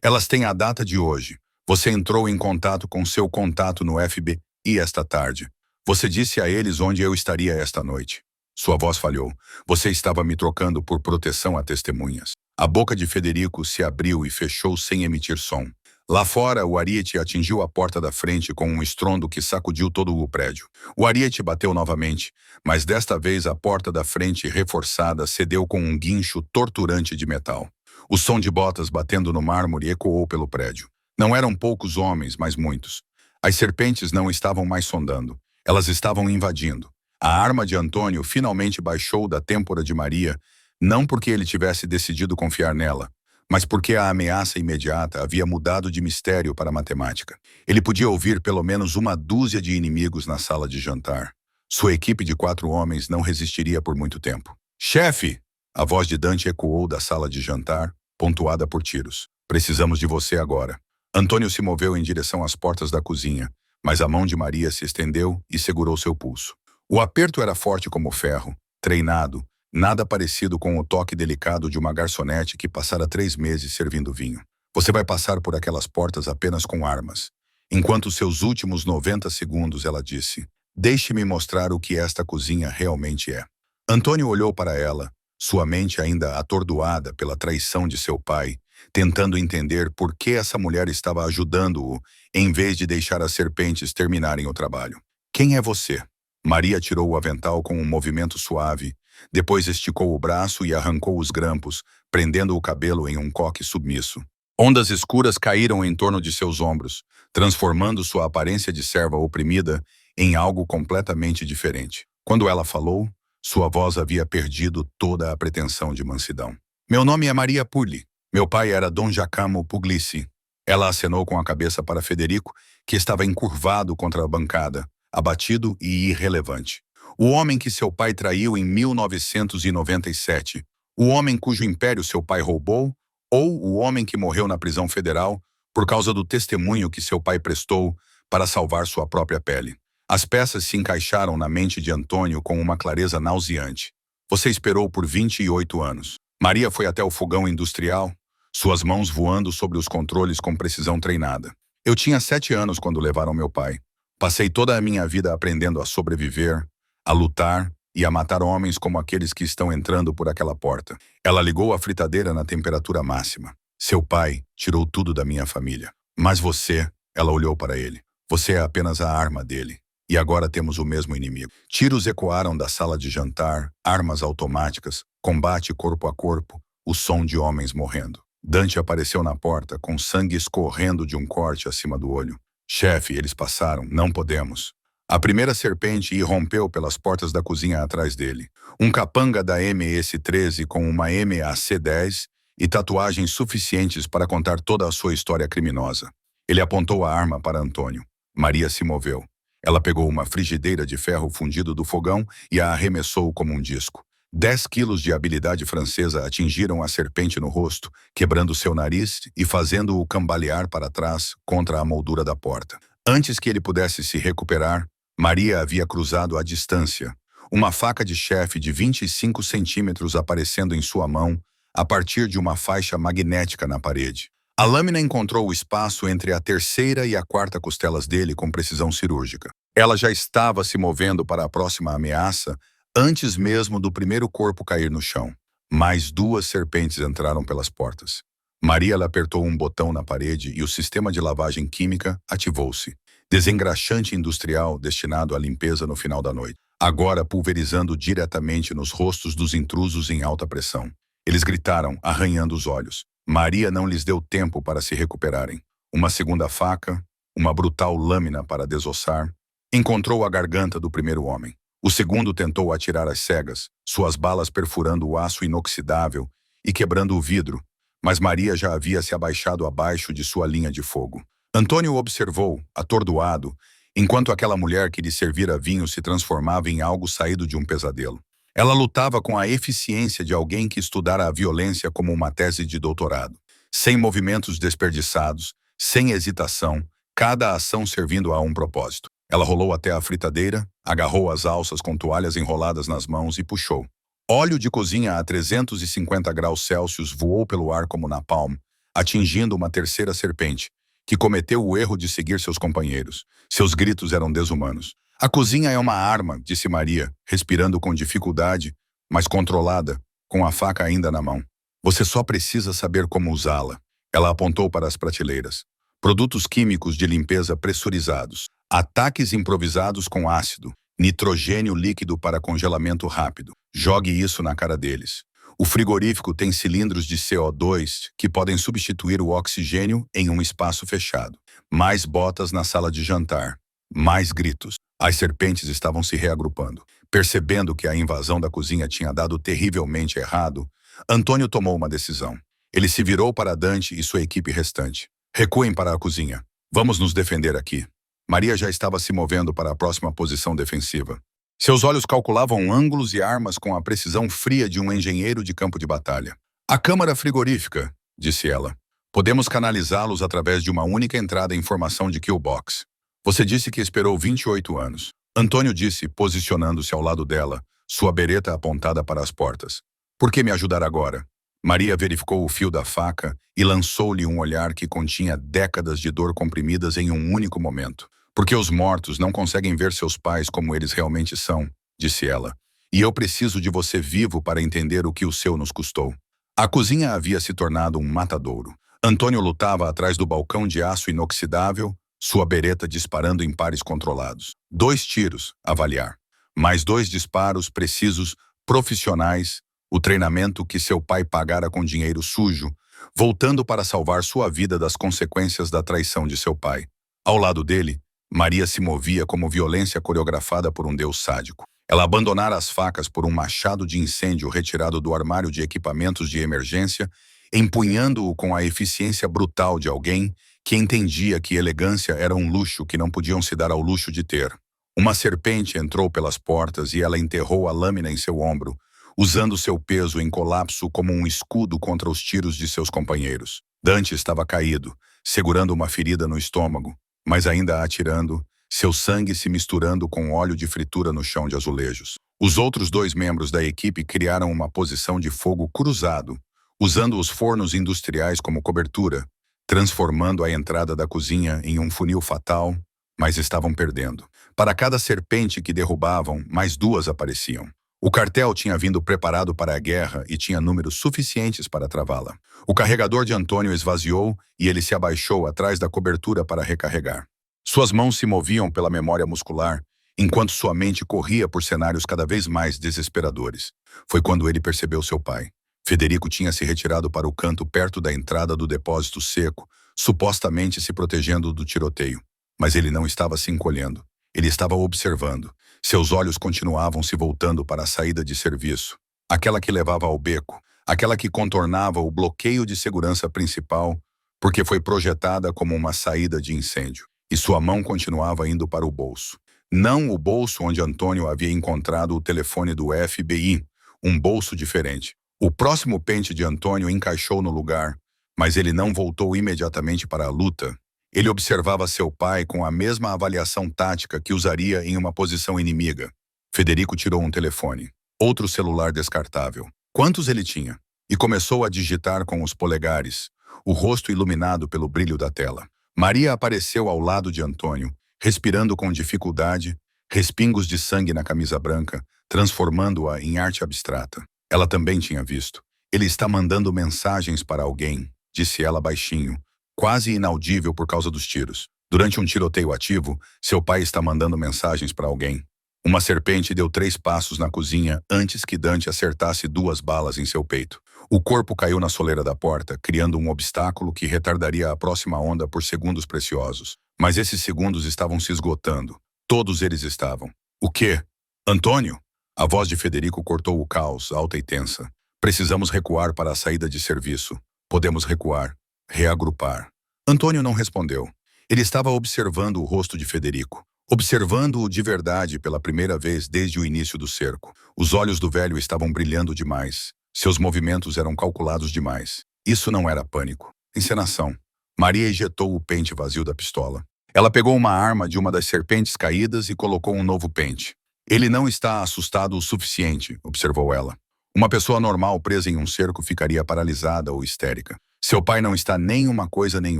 Elas têm a data de hoje. Você entrou em contato com seu contato no FBI esta tarde. Você disse a eles onde eu estaria esta noite. Sua voz falhou. Você estava me trocando por proteção a testemunhas. A boca de Federico se abriu e fechou sem emitir som. Lá fora, o ariete atingiu a porta da frente com um estrondo que sacudiu todo o prédio. O ariete bateu novamente, mas desta vez a porta da frente reforçada cedeu com um guincho torturante de metal. O som de botas batendo no mármore ecoou pelo prédio. Não eram poucos homens, mas muitos. As serpentes não estavam mais sondando. Elas estavam invadindo. A arma de Antônio finalmente baixou da têmpora de Maria, não porque ele tivesse decidido confiar nela, mas porque a ameaça imediata havia mudado de mistério para matemática. Ele podia ouvir pelo menos uma dúzia de inimigos na sala de jantar. Sua equipe de 4 homens não resistiria por muito tempo. Chefe! A voz de Dante ecoou da sala de jantar, pontuada por tiros. Precisamos de você agora. Antônio se moveu em direção às portas da cozinha, mas a mão de Maria se estendeu e segurou seu pulso. O aperto era forte como ferro, treinado, nada parecido com o toque delicado de uma garçonete que passara 3 meses servindo vinho. Você vai passar por aquelas portas apenas com armas. Enquanto seus últimos 90 segundos, ela disse, deixe-me mostrar o que esta cozinha realmente é. Antônio olhou para ela, sua mente ainda atordoada pela traição de seu pai, tentando entender por que essa mulher estava ajudando-o, em vez de deixar as serpentes terminarem o trabalho. Quem é você? Maria tirou o avental com um movimento suave, depois esticou o braço e arrancou os grampos, prendendo o cabelo em um coque submisso. Ondas escuras caíram em torno de seus ombros, transformando sua aparência de serva oprimida em algo completamente diferente. Quando ela falou, sua voz havia perdido toda a pretensão de mansidão. Meu nome é Maria Pulli. Meu pai era Dom Giacomo Puglisi. Ela acenou com a cabeça para Federico, que estava encurvado contra a bancada, abatido e irrelevante. O homem que seu pai traiu em 1997, o homem cujo império seu pai roubou, ou o homem que morreu na prisão federal por causa do testemunho que seu pai prestou para salvar sua própria pele. As peças se encaixaram na mente de Antônio com uma clareza nauseante. Você esperou por 28 anos. Maria foi até o fogão industrial, suas mãos voando sobre os controles com precisão treinada. Eu tinha 7 anos quando levaram meu pai. Passei toda a minha vida aprendendo a sobreviver, a lutar e a matar homens como aqueles que estão entrando por aquela porta. Ela ligou a fritadeira na temperatura máxima. Seu pai tirou tudo da minha família. Mas você, ela olhou para ele, você é apenas a arma dele. E agora temos o mesmo inimigo. Tiros ecoaram da sala de jantar, armas automáticas, combate corpo a corpo, o som de homens morrendo. Dante apareceu na porta, com sangue escorrendo de um corte acima do olho. Chefe, eles passaram, não podemos. A primeira serpente irrompeu pelas portas da cozinha atrás dele. Um capanga da MS-13 com uma MAC-10 e tatuagens suficientes para contar toda a sua história criminosa. Ele apontou a arma para Antônio. Maria se moveu. Ela pegou uma frigideira de ferro fundido do fogão e a arremessou como um disco. 10 quilos de habilidade francesa atingiram a serpente no rosto, quebrando seu nariz e fazendo-o cambalear para trás contra a moldura da porta. Antes que ele pudesse se recuperar, Maria havia cruzado a distância, uma faca de chefe de 25 centímetros aparecendo em sua mão a partir de uma faixa magnética na parede. A lâmina encontrou o espaço entre a terceira e a quarta costelas dele com precisão cirúrgica. Ela já estava se movendo para a próxima ameaça antes mesmo do primeiro corpo cair no chão. Mais 2 serpentes entraram pelas portas. Maria lhe apertou um botão na parede e o sistema de lavagem química ativou-se. Desengraxante industrial destinado à limpeza no final da noite. Agora pulverizando diretamente nos rostos dos intrusos em alta pressão. Eles gritaram, arranhando os olhos. Maria não lhes deu tempo para se recuperarem. Uma segunda faca, uma brutal lâmina para desossar, encontrou a garganta do primeiro homem. O segundo tentou atirar às cegas, suas balas perfurando o aço inoxidável e quebrando o vidro, mas Maria já havia se abaixado abaixo de sua linha de fogo. Antônio observou, atordoado, enquanto aquela mulher que lhe servira vinho se transformava em algo saído de um pesadelo. Ela lutava com a eficiência de alguém que estudara a violência como uma tese de doutorado. Sem movimentos desperdiçados, sem hesitação, cada ação servindo a um propósito. Ela rolou até a fritadeira, agarrou as alças com toalhas enroladas nas mãos e puxou. Óleo de cozinha a 350 graus Celsius voou pelo ar como napalm, atingindo uma terceira serpente, que cometeu o erro de seguir seus companheiros. Seus gritos eram desumanos. A cozinha é uma arma, disse Maria, respirando com dificuldade, mas controlada, com a faca ainda na mão. Você só precisa saber como usá-la. Ela apontou para as prateleiras. Produtos químicos de limpeza pressurizados. Ataques improvisados com ácido. Nitrogênio líquido para congelamento rápido. Jogue isso na cara deles. O frigorífico tem cilindros de CO2 que podem substituir o oxigênio em um espaço fechado. Mais botas na sala de jantar. Mais gritos. As serpentes estavam se reagrupando. Percebendo que a invasão da cozinha tinha dado terrivelmente errado, Antônio tomou uma decisão. Ele se virou para Dante e sua equipe restante. Recuem para a cozinha. Vamos nos defender aqui. Maria já estava se movendo para a próxima posição defensiva. Seus olhos calculavam ângulos e armas com a precisão fria de um engenheiro de campo de batalha. A câmara frigorífica, disse ela. Podemos canalizá-los através de uma única entrada em formação de Killbox. Você disse que esperou 28 anos. Antônio disse, posicionando-se ao lado dela, sua bereta apontada para as portas. Por que me ajudar agora? Maria verificou o fio da faca e lançou-lhe um olhar que continha décadas de dor comprimidas em um único momento. Porque os mortos não conseguem ver seus pais como eles realmente são, disse ela. E eu preciso de você vivo para entender o que o seu nos custou. A cozinha havia se tornado um matadouro. Antônio lutava atrás do balcão de aço inoxidável, sua bereta disparando em pares controlados. 2 tiros, avaliar. Mais 2 disparos precisos, profissionais, o treinamento que seu pai pagara com dinheiro sujo, voltando para salvar sua vida das consequências da traição de seu pai. Ao lado dele, Maria se movia como violência coreografada por um deus sádico. Ela abandonara as facas por um machado de incêndio retirado do armário de equipamentos de emergência, empunhando-o com a eficiência brutal de alguém que entendia que elegância era um luxo que não podiam se dar ao luxo de ter. Uma serpente entrou pelas portas e ela enterrou a lâmina em seu ombro, usando seu peso em colapso como um escudo contra os tiros de seus companheiros. Dante estava caído, segurando uma ferida no estômago, mas ainda atirando, seu sangue se misturando com óleo de fritura no chão de azulejos. Os outros 2 membros da equipe criaram uma posição de fogo cruzado, usando os fornos industriais como cobertura, transformando a entrada da cozinha em um funil fatal, mas estavam perdendo. Para cada serpente que derrubavam, mais 2 apareciam. O cartel tinha vindo preparado para a guerra e tinha números suficientes para travá-la. O carregador de Antônio esvaziou e ele se abaixou atrás da cobertura para recarregar. Suas mãos se moviam pela memória muscular, enquanto sua mente corria por cenários cada vez mais desesperadores. Foi quando ele percebeu seu pai. Federico tinha se retirado para o canto perto da entrada do depósito seco, supostamente se protegendo do tiroteio. Mas ele não estava se encolhendo. Ele estava observando. Seus olhos continuavam se voltando para a saída de serviço, aquela que levava ao beco, aquela que contornava o bloqueio de segurança principal, porque foi projetada como uma saída de incêndio. E sua mão continuava indo para o bolso. Não o bolso onde Antônio havia encontrado o telefone do FBI, um bolso diferente. O próximo pente de Antônio encaixou no lugar, mas ele não voltou imediatamente para a luta. Ele observava seu pai com a mesma avaliação tática que usaria em uma posição inimiga. Federico tirou um telefone, outro celular descartável. Quantos ele tinha? E começou a digitar com os polegares, o rosto iluminado pelo brilho da tela. Maria apareceu ao lado de Antônio, respirando com dificuldade, respingos de sangue na camisa branca, transformando-a em arte abstrata. Ela também tinha visto. Ele está mandando mensagens para alguém, disse ela baixinho, quase inaudível por causa dos tiros. Durante um tiroteio ativo, seu pai está mandando mensagens para alguém. Uma serpente deu 3 passos na cozinha antes que Dante acertasse 2 balas em seu peito. O corpo caiu na soleira da porta, criando um obstáculo que retardaria a próxima onda por segundos preciosos. Mas esses segundos estavam se esgotando. Todos eles estavam. O quê? Antônio? A voz de Federico cortou o caos, alta e tensa. Precisamos recuar para a saída de serviço. Podemos recuar. Reagrupar. Antônio não respondeu. Ele estava observando o rosto de Federico. Observando-o de verdade pela primeira vez desde o início do cerco. Os olhos do velho estavam brilhando demais. Seus movimentos eram calculados demais. Isso não era pânico. Encenação. Maria ejetou o pente vazio da pistola. Ela pegou uma arma de uma das serpentes caídas e colocou um novo pente. Ele não está assustado o suficiente, observou ela. Uma pessoa normal presa em um cerco ficaria paralisada ou histérica. Seu pai não está nem uma coisa nem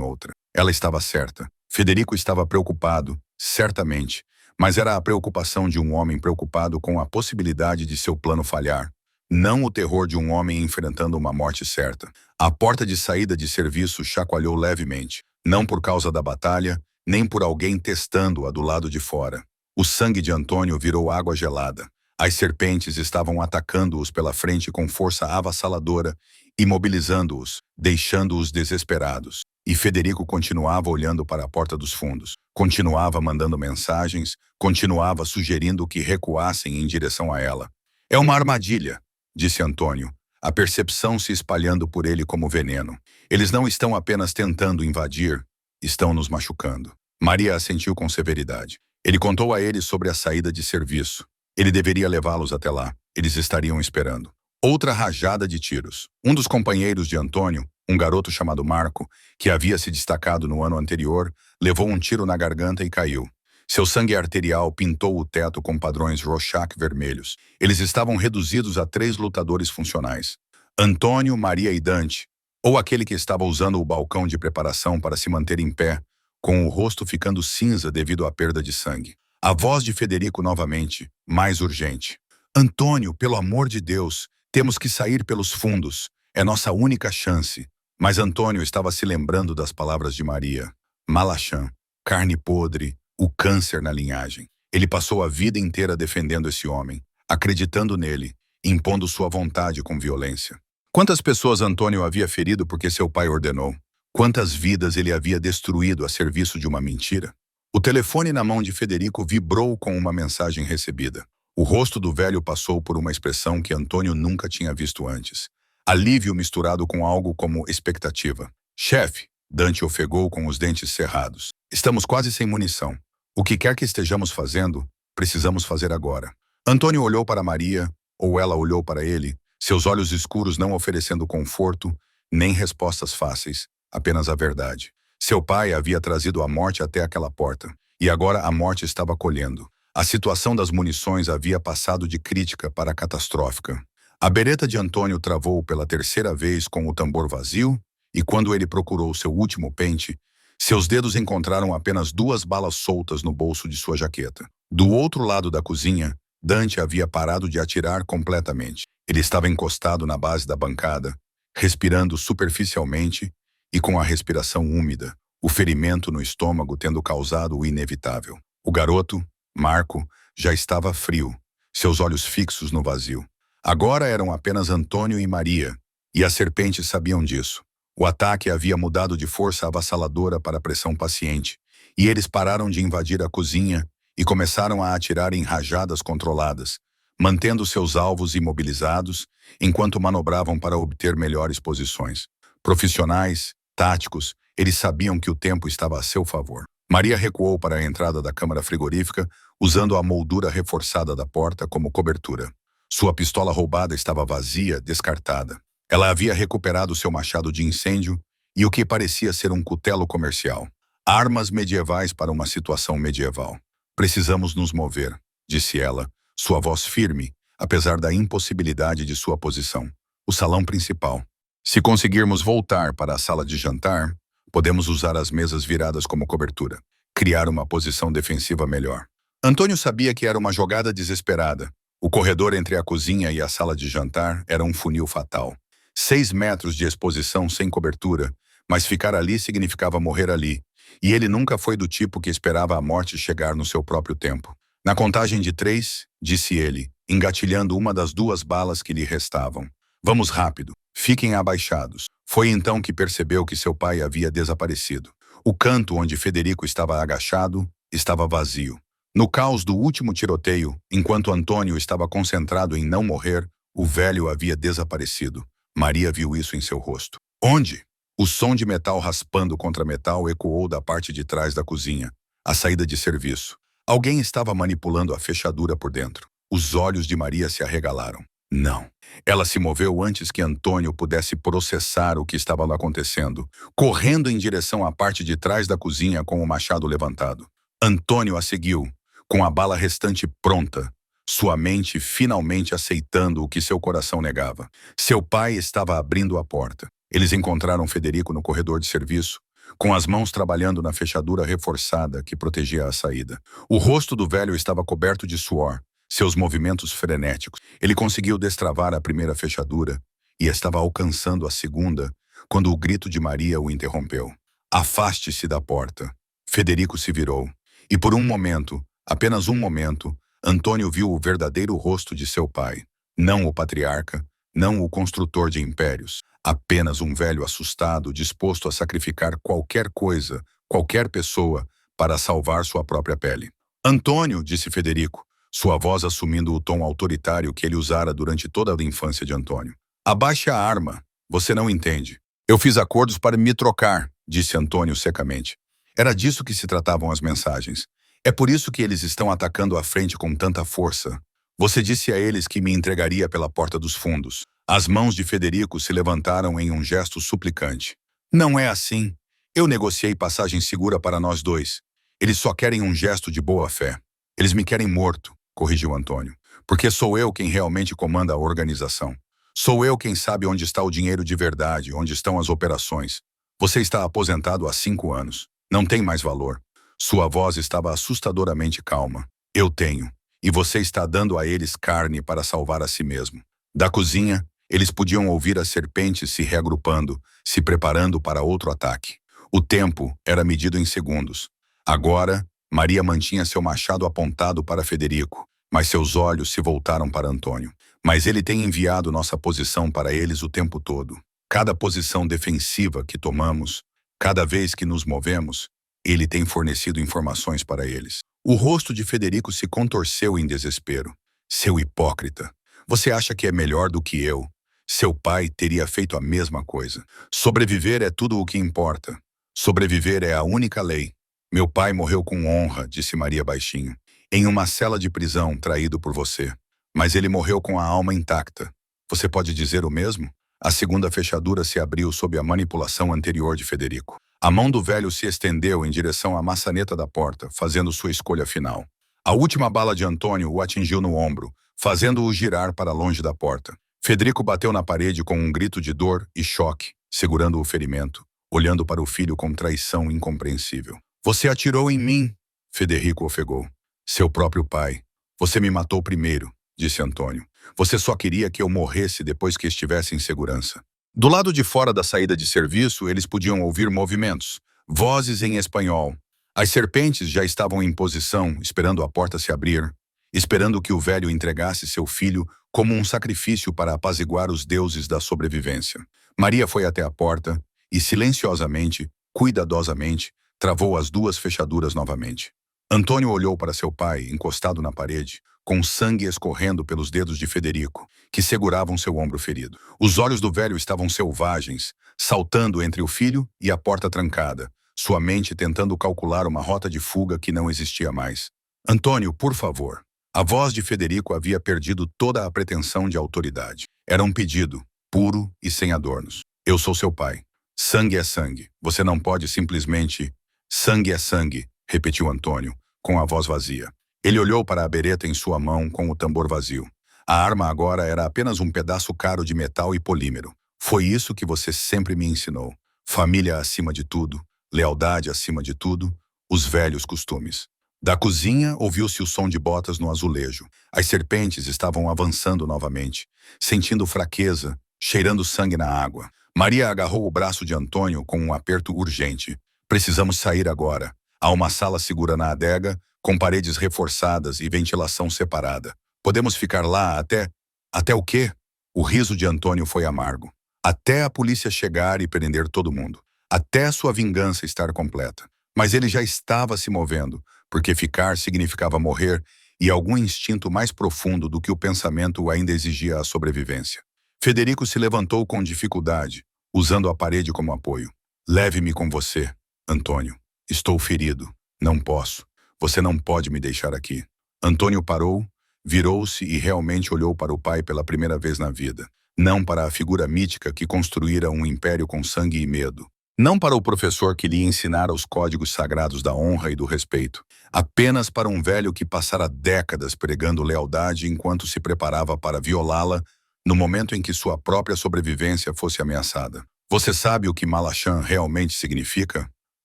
outra. Ela estava certa. Federico estava preocupado, certamente, Mas era a preocupação de um homem preocupado com a possibilidade de seu plano falhar, não o terror de um homem enfrentando uma morte certa. A porta de saída de serviço chacoalhou levemente, não por causa da batalha, nem por alguém testando-a do lado de fora. O sangue de Antônio virou água gelada. As serpentes estavam atacando-os pela frente com força avassaladora, imobilizando-os, deixando-os desesperados. E Federico continuava olhando para a porta dos fundos, continuava mandando mensagens, continuava sugerindo que recuassem em direção a ela. É uma armadilha, disse Antônio, a percepção se espalhando por ele como veneno. Eles não estão apenas tentando invadir, estão nos machucando. Maria assentiu com severidade. Ele contou a eles sobre a saída de serviço. Ele deveria levá-los até lá. Eles estariam esperando. Outra rajada de tiros. Um dos companheiros de Antônio, um garoto chamado Marco, que havia se destacado no ano anterior, levou um tiro na garganta e caiu. Seu sangue arterial pintou o teto com padrões Rorschach vermelhos. Eles estavam reduzidos a 3 lutadores funcionais. Antônio, Maria e Dante, ou aquele que estava usando o balcão de preparação para se manter em pé, com o rosto ficando cinza devido à perda de sangue. A voz de Federico novamente, mais urgente. Antônio, pelo amor de Deus, temos que sair pelos fundos. É nossa única chance. Mas Antônio estava se lembrando das palavras de Maria. Malachan, carne podre, o câncer na linhagem. Ele passou a vida inteira defendendo esse homem, acreditando nele, impondo sua vontade com violência. Quantas pessoas Antônio havia ferido porque seu pai ordenou? Quantas vidas ele havia destruído a serviço de uma mentira? O telefone na mão de Federico vibrou com uma mensagem recebida. O rosto do velho passou por uma expressão que Antônio nunca tinha visto antes. Alívio misturado com algo como expectativa. Chefe, Dante ofegou com os dentes cerrados. Estamos quase sem munição. O que quer que estejamos fazendo, precisamos fazer agora. Antônio olhou para Maria, ou ela olhou para ele, seus olhos escuros não oferecendo conforto, nem respostas fáceis, apenas a verdade. Seu pai havia trazido a morte até aquela porta, e agora a morte estava colhendo. A situação das munições havia passado de crítica para catastrófica. A bereta de Antônio travou pela 3ª vez com o tambor vazio, e quando ele procurou seu último pente, seus dedos encontraram apenas 2 balas soltas no bolso de sua jaqueta. Do outro lado da cozinha, Dante havia parado de atirar completamente. Ele estava encostado na base da bancada, respirando superficialmente e com a respiração úmida, o ferimento no estômago tendo causado o inevitável. O garoto, Marco, já estava frio, seus olhos fixos no vazio. Agora eram apenas Antônio e Maria, e as serpentes sabiam disso. O ataque havia mudado de força avassaladora para pressão paciente, e eles pararam de invadir a cozinha e começaram a atirar em rajadas controladas, mantendo seus alvos imobilizados enquanto manobravam para obter melhores posições. Profissionais, táticos, eles sabiam que o tempo estava a seu favor. Maria recuou para a entrada da câmara frigorífica, usando a moldura reforçada da porta como cobertura. Sua pistola roubada estava vazia, descartada. Ela havia recuperado seu machado de incêndio e o que parecia ser um cutelo comercial. Armas medievais para uma situação medieval. Precisamos nos mover, disse ela, sua voz firme, apesar da impossibilidade de sua posição. O salão principal. Se conseguirmos voltar para a sala de jantar, podemos usar as mesas viradas como cobertura. Criar uma posição defensiva melhor. Antônio sabia que era uma jogada desesperada. O corredor entre a cozinha e a sala de jantar era um funil fatal. 6 metros de exposição sem cobertura, mas ficar ali significava morrer ali, e ele nunca foi do tipo que esperava a morte chegar no seu próprio tempo. Na contagem de 3, disse ele, engatilhando uma das 2 balas que lhe restavam. Vamos rápido, fiquem abaixados. Foi então que percebeu que seu pai havia desaparecido. O canto onde Federico estava agachado estava vazio. No caos do último tiroteio, enquanto Antônio estava concentrado em não morrer, o velho havia desaparecido. Maria viu isso em seu rosto. Onde? O som de metal raspando contra metal ecoou da parte de trás da cozinha, a saída de serviço. Alguém estava manipulando a fechadura por dentro. Os olhos de Maria se arregalaram. Não. Ela se moveu antes que Antônio pudesse processar o que estava acontecendo, correndo em direção à parte de trás da cozinha com o machado levantado. Antônio a seguiu, com a bala restante pronta, sua mente finalmente aceitando o que seu coração negava. Seu pai estava abrindo a porta. Eles encontraram Federico no corredor de serviço, com as mãos trabalhando na fechadura reforçada que protegia a saída. O rosto do velho estava coberto de suor, seus movimentos frenéticos. Ele conseguiu destravar a primeira fechadura e estava alcançando a segunda quando o grito de Maria o interrompeu. Afaste-se da porta. Federico se virou. E por um momento, apenas um momento, Antônio viu o verdadeiro rosto de seu pai. Não o patriarca, não o construtor de impérios. Apenas um velho assustado, disposto a sacrificar qualquer coisa, qualquer pessoa, para salvar sua própria pele. Antônio, disse Federico, sua voz assumindo o tom autoritário que ele usara durante toda a infância de Antônio. Abaixe a arma. Você não entende. Eu fiz acordos para me trocar, disse Antônio secamente. Era disso que se tratavam as mensagens. É por isso que eles estão atacando à frente com tanta força. Você disse a eles que me entregaria pela porta dos fundos. As mãos de Federico se levantaram em um gesto suplicante. Não é assim. Eu negociei passagem segura para nós dois. Eles só querem um gesto de boa-fé. Eles me querem morto, corrigiu Antônio. Porque sou eu quem realmente comanda a organização. Sou eu quem sabe onde está o dinheiro de verdade, onde estão as operações. Você está aposentado há 5 anos. Não tem mais valor. Sua voz estava assustadoramente calma. Eu tenho. E você está dando a eles carne para salvar a si mesmo. Da cozinha, eles podiam ouvir as serpentes se reagrupando, se preparando para outro ataque. O tempo era medido em segundos. Agora, Maria mantinha seu machado apontado para Federico, mas seus olhos se voltaram para Antônio. Mas ele tem enviado nossa posição para eles o tempo todo. Cada posição defensiva que tomamos, cada vez que nos movemos, ele tem fornecido informações para eles. O rosto de Federico se contorceu em desespero. Seu hipócrita. Você acha que é melhor do que eu? Seu pai teria feito a mesma coisa. Sobreviver é tudo o que importa. Sobreviver é a única lei. Meu pai morreu com honra, disse Maria baixinho, em uma cela de prisão traído por você. Mas ele morreu com a alma intacta. Você pode dizer o mesmo? A segunda fechadura se abriu sob a manipulação anterior de Federico. A mão do velho se estendeu em direção à maçaneta da porta, fazendo sua escolha final. A última bala de Antônio o atingiu no ombro, fazendo-o girar para longe da porta. Federico bateu na parede com um grito de dor e choque, segurando o ferimento, olhando para o filho com traição incompreensível. Você atirou em mim, Federico ofegou. Seu próprio pai. Você me matou primeiro, disse Antônio. Você só queria que eu morresse depois que estivesse em segurança. Do lado de fora da saída de serviço, eles podiam ouvir movimentos, vozes em espanhol. As serpentes já estavam em posição, esperando a porta se abrir, esperando que o velho entregasse seu filho como um sacrifício para apaziguar os deuses da sobrevivência. Maria foi até a porta e, silenciosamente, cuidadosamente, travou as 2 fechaduras novamente. Antônio olhou para seu pai, encostado na parede, com sangue escorrendo pelos dedos de Federico, que seguravam seu ombro ferido. Os olhos do velho estavam selvagens, saltando entre o filho e a porta trancada, sua mente tentando calcular uma rota de fuga que não existia mais. Antônio, por favor. A voz de Federico havia perdido toda a pretensão de autoridade. Era um pedido, puro e sem adornos. Eu sou seu pai. Sangue é sangue. Você não pode simplesmente... Sangue é sangue, repetiu Antônio, com a voz vazia. Ele olhou para a bereta em sua mão com o tambor vazio. A arma agora era apenas um pedaço caro de metal e polímero. Foi isso que você sempre me ensinou. Família acima de tudo, lealdade acima de tudo, os velhos costumes. Da cozinha ouviu-se o som de botas no azulejo. As serpentes estavam avançando novamente, sentindo fraqueza, cheirando sangue na água. Maria agarrou o braço de Antônio com um aperto urgente. Precisamos sair agora. Há uma sala segura na adega, com paredes reforçadas e ventilação separada. Podemos ficar lá até... Até o quê? O riso de Antônio foi amargo. Até a polícia chegar e prender todo mundo. Até sua vingança estar completa. Mas ele já estava se movendo, porque ficar significava morrer e algum instinto mais profundo do que o pensamento ainda exigia a sobrevivência. Federico se levantou com dificuldade, usando a parede como apoio. Leve-me com você, Antônio. Estou ferido. Não posso. Você não pode me deixar aqui. Antônio parou, virou-se e realmente olhou para o pai pela primeira vez na vida. Não para a figura mítica que construíra um império com sangue e medo. Não para o professor que lhe ensinara os códigos sagrados da honra e do respeito. Apenas para um velho que passara décadas pregando lealdade enquanto se preparava para violá-la no momento em que sua própria sobrevivência fosse ameaçada. Você sabe o que Malachan realmente significa?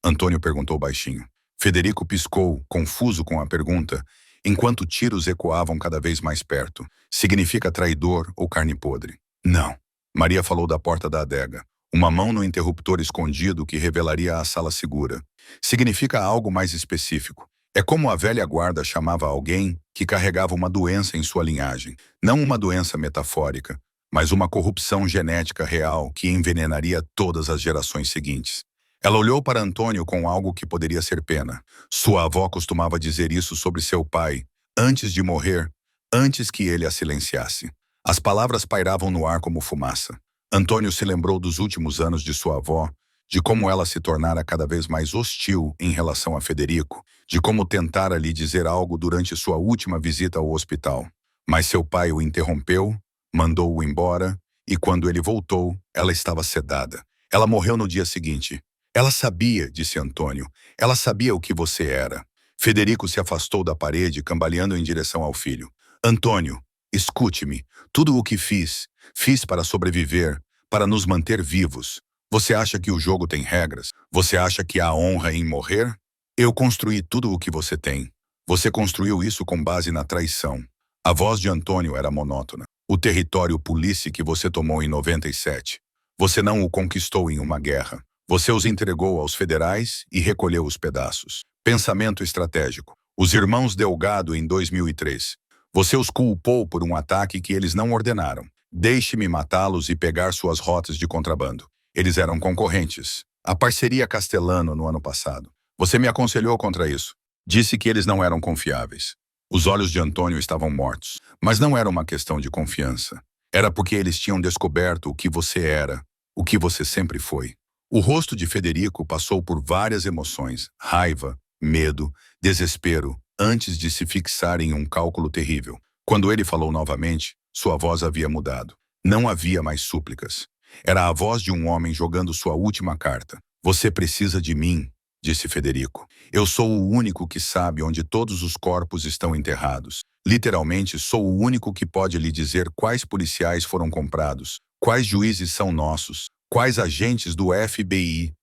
Antônio perguntou baixinho. Federico piscou, confuso com a pergunta, enquanto tiros ecoavam cada vez mais perto. Significa traidor ou carne podre? Não. Maria falou da porta da adega. Uma mão no interruptor escondido que revelaria a sala segura. Significa algo mais específico. É como a velha guarda chamava alguém que carregava uma doença em sua linhagem. Não uma doença metafórica, mas uma corrupção genética real que envenenaria todas as gerações seguintes. Ela olhou para Antônio com algo que poderia ser pena. Sua avó costumava dizer isso sobre seu pai, antes de morrer, antes que ele a silenciasse. As palavras pairavam no ar como fumaça. Antônio se lembrou dos últimos anos de sua avó, de como ela se tornara cada vez mais hostil em relação a Federico, de como tentara lhe dizer algo durante sua última visita ao hospital. Mas seu pai o interrompeu, mandou-o embora, e quando ele voltou, ela estava sedada. Ela morreu no dia seguinte. Ela sabia, disse Antônio. Ela sabia o que você era. Federico se afastou da parede, cambaleando em direção ao filho. Antônio, escute-me. Tudo o que fiz para sobreviver, para nos manter vivos. Você acha que o jogo tem regras? Você acha que há honra em morrer? Eu construí tudo o que você tem. Você construiu isso com base na traição. A voz de Antônio era monótona. O território polícia que você tomou em 97. Você não o conquistou em uma guerra. Você os entregou aos federais e recolheu os pedaços. Pensamento estratégico. Os irmãos Delgado em 2003. Você os culpou por um ataque que eles não ordenaram. Deixe-me matá-los e pegar suas rotas de contrabando. Eles eram concorrentes. A parceria Castellano no ano passado. Você me aconselhou contra isso. Disse que eles não eram confiáveis. Os olhos de Antônio estavam mortos. Mas não era uma questão de confiança. Era porque eles tinham descoberto o que você era, o que você sempre foi. O rosto de Federico passou por várias emoções, raiva, medo, desespero, antes de se fixar em um cálculo terrível. Quando ele falou novamente, sua voz havia mudado. Não havia mais súplicas. Era a voz de um homem jogando sua última carta. Você precisa de mim, disse Federico. Eu sou o único que sabe onde todos os corpos estão enterrados. Literalmente, sou o único que pode lhe dizer quais policiais foram comprados, quais juízes são nossos, quais agentes do FBI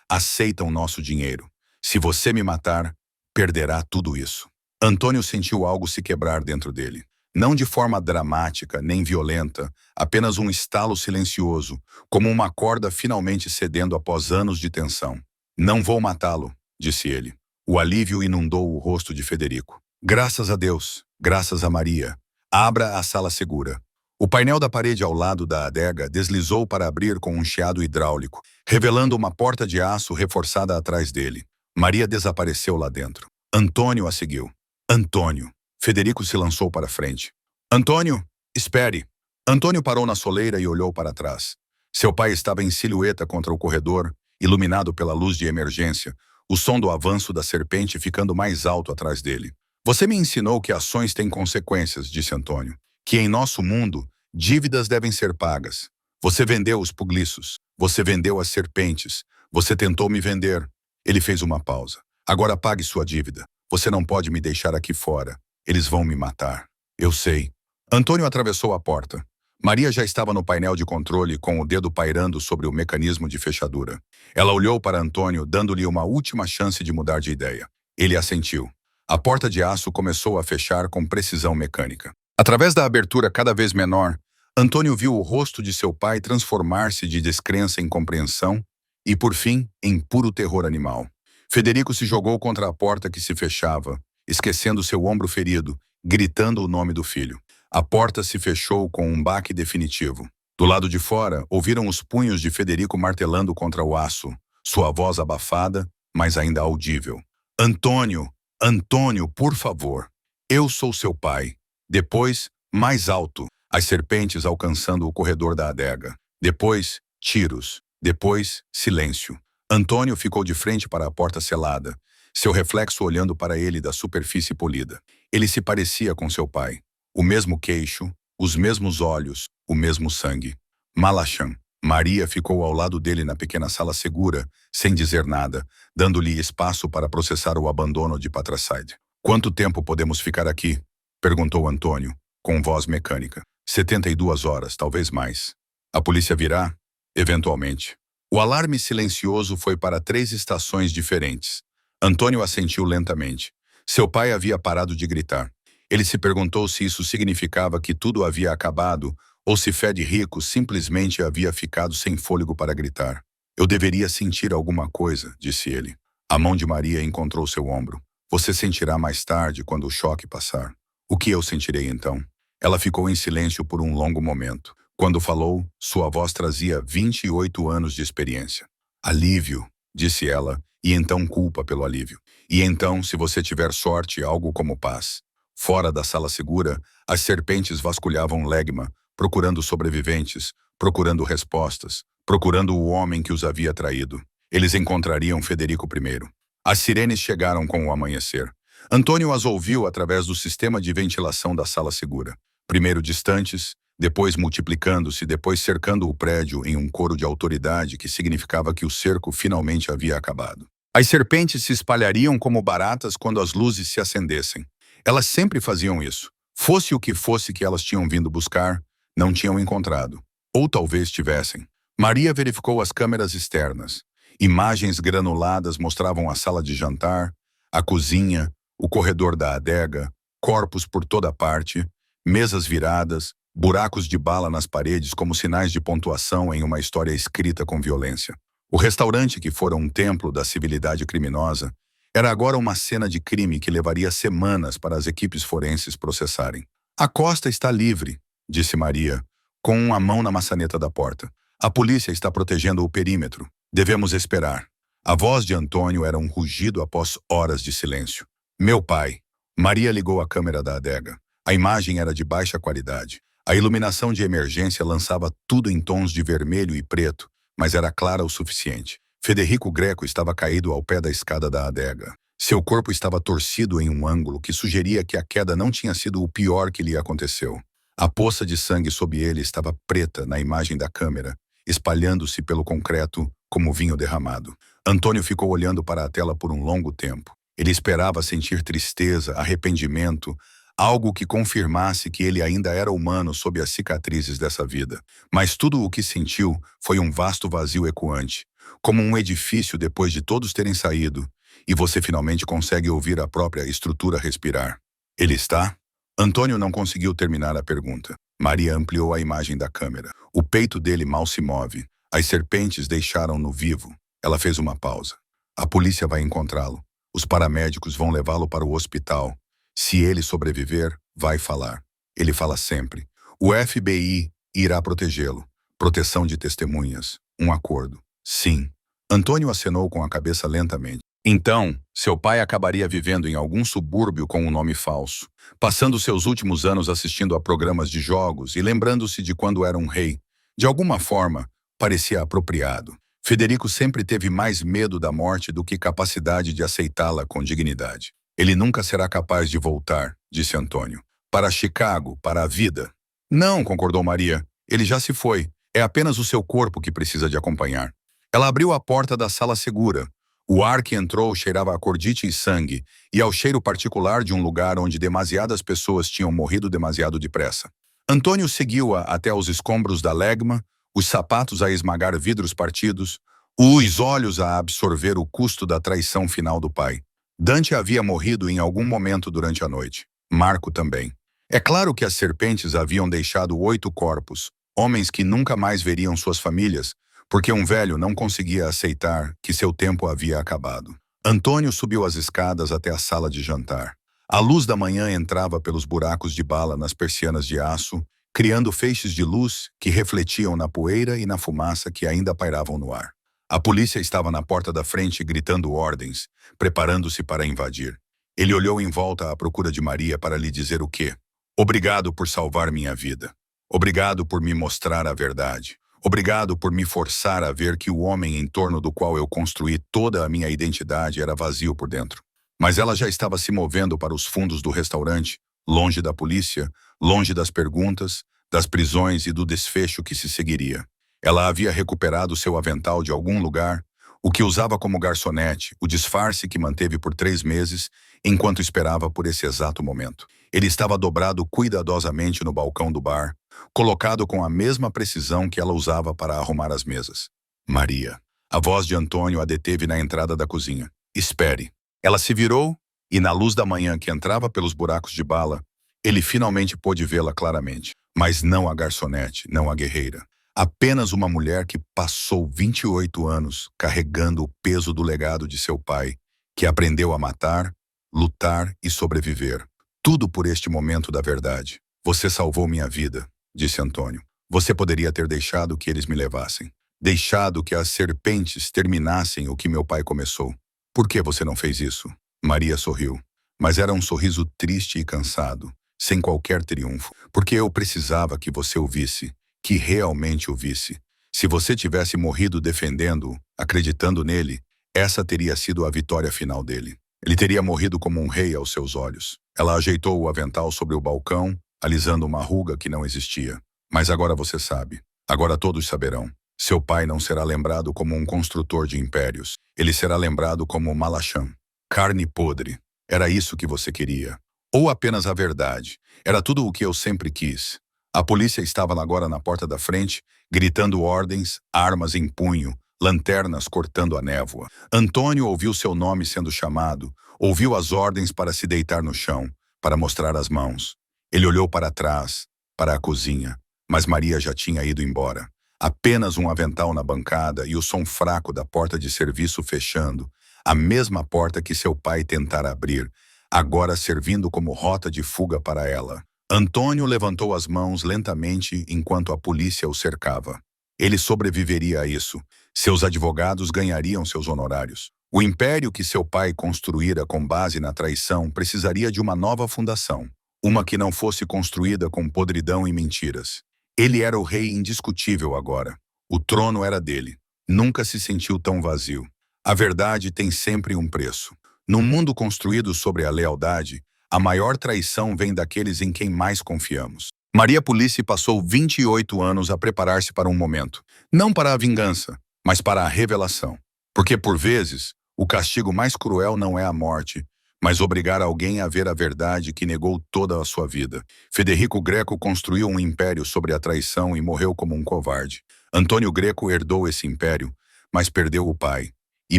aceitam nosso dinheiro. Se você me matar, perderá tudo isso. Antônio sentiu algo se quebrar dentro dele. Não de forma dramática, nem violenta, apenas um estalo silencioso, como uma corda finalmente cedendo após anos de tensão. Não vou matá-lo, disse ele. O alívio inundou o rosto de Federico. Graças a Deus, graças a Maria. Abra a sala segura. O painel da parede ao lado da adega deslizou para abrir com um chiado hidráulico, revelando uma porta de aço reforçada atrás dele. Maria desapareceu lá dentro. Antônio a seguiu. Antônio. Federico se lançou para frente. Antônio, espere. Antônio parou na soleira e olhou para trás. Seu pai estava em silhueta contra o corredor, iluminado pela luz de emergência, o som do avanço da serpente ficando mais alto atrás dele. Você me ensinou que ações têm consequências, disse Antônio. Que em nosso mundo, dívidas devem ser pagas. Você vendeu os pugliços. Você vendeu as serpentes. Você tentou me vender. Ele fez uma pausa. Agora pague sua dívida. Você não pode me deixar aqui fora. Eles vão me matar. Eu sei. Antônio atravessou a porta. Maria já estava no painel de controle com o dedo pairando sobre o mecanismo de fechadura. Ela olhou para Antônio, dando-lhe uma última chance de mudar de ideia. Ele assentiu. A porta de aço começou a fechar com precisão mecânica. Através da abertura cada vez menor, Antônio viu o rosto de seu pai transformar-se de descrença em compreensão e, por fim, em puro terror animal. Federico se jogou contra a porta que se fechava, esquecendo seu ombro ferido, gritando o nome do filho. A porta se fechou com um baque definitivo. Do lado de fora, ouviram os punhos de Federico martelando contra o aço, sua voz abafada, mas ainda audível. Antônio, Antônio, por favor. Eu sou seu pai. Depois, mais alto, as serpentes alcançando o corredor da adega. Depois, tiros. Depois, silêncio. Antônio ficou de frente para a porta selada, seu reflexo olhando para ele da superfície polida. Ele se parecia com seu pai. O mesmo queixo, os mesmos olhos, o mesmo sangue. Malachan. Maria ficou ao lado dele na pequena sala segura, sem dizer nada, dando-lhe espaço para processar o abandono de Patricide. Quanto tempo podemos ficar aqui? Perguntou Antônio, com voz mecânica. 72 horas, talvez mais. A polícia virá? Eventualmente. O alarme silencioso foi para 3 estações diferentes. Antônio assentiu lentamente. Seu pai havia parado de gritar. Ele se perguntou se isso significava que tudo havia acabado ou se Federico simplesmente havia ficado sem fôlego para gritar. Eu deveria sentir alguma coisa, disse ele. A mão de Maria encontrou seu ombro. Você sentirá mais tarde quando o choque passar. O que eu sentirei então? Ela ficou em silêncio por um longo momento. Quando falou, sua voz trazia 28 anos de experiência. Alívio, disse ela, e então culpa pelo alívio. E então, se você tiver sorte, algo como paz. Fora da sala segura, as serpentes vasculhavam Legma, procurando sobreviventes, procurando respostas, procurando o homem que os havia traído. Eles encontrariam Federico I. As sirenes chegaram com o amanhecer. Antônio as ouviu através do sistema de ventilação da sala segura. Primeiro distantes, depois multiplicando-se, depois cercando o prédio em um coro de autoridade que significava que o cerco finalmente havia acabado. As serpentes se espalhariam como baratas quando as luzes se acendessem. Elas sempre faziam isso. Fosse o que fosse que elas tinham vindo buscar, não tinham encontrado. Ou talvez tivessem. Maria verificou as câmeras externas. Imagens granuladas mostravam a sala de jantar, a cozinha, o corredor da adega, corpos por toda parte, mesas viradas, buracos de bala nas paredes como sinais de pontuação em uma história escrita com violência. O restaurante, que fora um templo da civilidade criminosa, era agora uma cena de crime que levaria semanas para as equipes forenses processarem. A costa está livre, disse Maria, com uma mão na maçaneta da porta. A polícia está protegendo o perímetro. Devemos esperar. A voz de Antônio era um rugido após horas de silêncio. Meu pai. Maria ligou a câmera da adega. A imagem era de baixa qualidade. A iluminação de emergência lançava tudo em tons de vermelho e preto, mas era clara o suficiente. Federico Greco estava caído ao pé da escada da adega. Seu corpo estava torcido em um ângulo que sugeria que a queda não tinha sido o pior que lhe aconteceu. A poça de sangue sob ele estava preta na imagem da câmera, espalhando-se pelo concreto como vinho derramado. Antônio ficou olhando para a tela por um longo tempo. Ele esperava sentir tristeza, arrependimento, algo que confirmasse que ele ainda era humano sob as cicatrizes dessa vida. Mas tudo o que sentiu foi um vasto vazio ecoante, como um edifício depois de todos terem saído, e você finalmente consegue ouvir a própria estrutura respirar. Ele está? Antônio não conseguiu terminar a pergunta. Maria ampliou a imagem da câmera. O peito dele mal se move. As serpentes deixaram-no vivo. Ela fez uma pausa. A polícia vai encontrá-lo. Os paramédicos vão levá-lo para o hospital. Se ele sobreviver, vai falar. Ele fala sempre. O FBI irá protegê-lo. Proteção de testemunhas. Um acordo. Sim. Antônio acenou com a cabeça lentamente. Então, seu pai acabaria vivendo em algum subúrbio com um nome falso, passando seus últimos anos assistindo a programas de jogos e lembrando-se de quando era um rei. De alguma forma, parecia apropriado. Federico sempre teve mais medo da morte do que capacidade de aceitá-la com dignidade. Ele nunca será capaz de voltar, disse Antônio. Para Chicago, para a vida. Não, concordou Maria. Ele já se foi. É apenas o seu corpo que precisa de acompanhar. Ela abriu a porta da sala segura. O ar que entrou cheirava a cordite e sangue, e ao cheiro particular de um lugar onde demasiadas pessoas tinham morrido demasiado depressa. Antônio seguiu-a até os escombros da Legma, os sapatos a esmagar vidros partidos, os olhos a absorver o custo da traição final do pai. Dante havia morrido em algum momento durante a noite. Marco também. É claro que as serpentes haviam deixado 8 corpos, homens que nunca mais veriam suas famílias, porque um velho não conseguia aceitar que seu tempo havia acabado. Antônio subiu as escadas até a sala de jantar. A luz da manhã entrava pelos buracos de bala nas persianas de aço, criando feixes de luz que refletiam na poeira e na fumaça que ainda pairavam no ar. A polícia estava na porta da frente gritando ordens, preparando-se para invadir. Ele olhou em volta à procura de Maria para lhe dizer o quê? Obrigado por salvar minha vida. Obrigado por me mostrar a verdade. Obrigado por me forçar a ver que o homem em torno do qual eu construí toda a minha identidade era vazio por dentro. Mas ela já estava se movendo para os fundos do restaurante, longe da polícia, longe das perguntas, das prisões e do desfecho que se seguiria. Ela havia recuperado seu avental de algum lugar, o que usava como garçonete, o disfarce que manteve por 3 meses, enquanto esperava por esse exato momento. Ele estava dobrado cuidadosamente no balcão do bar, colocado com a mesma precisão que ela usava para arrumar as mesas. Maria. A voz de Antônio a deteve na entrada da cozinha. Espere. Ela se virou e, na luz da manhã que entrava pelos buracos de bala, ele finalmente pôde vê-la claramente. Mas não a garçonete, não a guerreira. Apenas uma mulher que passou 28 anos carregando o peso do legado de seu pai, que aprendeu a matar, lutar e sobreviver. Tudo por este momento da verdade. Você salvou minha vida, disse Antônio. Você poderia ter deixado que eles me levassem. Deixado que as serpentes terminassem o que meu pai começou. Por que você não fez isso? Maria sorriu. Mas era um sorriso triste e cansado, sem qualquer triunfo. Porque eu precisava que você o visse, que realmente o visse. Se você tivesse morrido defendendo-o, acreditando nele, essa teria sido a vitória final dele. Ele teria morrido como um rei aos seus olhos. Ela ajeitou o avental sobre o balcão, alisando uma ruga que não existia. Mas agora você sabe. Agora todos saberão. Seu pai não será lembrado como um construtor de impérios. Ele será lembrado como Malacham. Carne podre. Era isso que você queria. Ou apenas a verdade. Era tudo o que eu sempre quis. A polícia estava agora na porta da frente, gritando ordens, armas em punho, lanternas cortando a névoa. Antônio ouviu seu nome sendo chamado, ouviu as ordens para se deitar no chão, para mostrar as mãos. Ele olhou para trás, para a cozinha, mas Maria já tinha ido embora. Apenas um avental na bancada e o som fraco da porta de serviço fechando, a mesma porta que seu pai tentara abrir, agora servindo como rota de fuga para ela. Antônio levantou as mãos lentamente enquanto a polícia o cercava. Ele sobreviveria a isso. Seus advogados ganhariam seus honorários. O império que seu pai construíra com base na traição precisaria de uma nova fundação, uma que não fosse construída com podridão e mentiras. Ele era o rei indiscutível agora. O trono era dele. Nunca se sentiu tão vazio. A verdade tem sempre um preço. Num mundo construído sobre a lealdade, a maior traição vem daqueles em quem mais confiamos. Maria Pulice passou 28 anos a preparar-se para um momento. Não para a vingança, mas para a revelação. Porque, por vezes, o castigo mais cruel não é a morte, mas obrigar alguém a ver a verdade que negou toda a sua vida. Federico Greco construiu um império sobre a traição e morreu como um covarde. Antônio Greco herdou esse império, mas perdeu o pai. E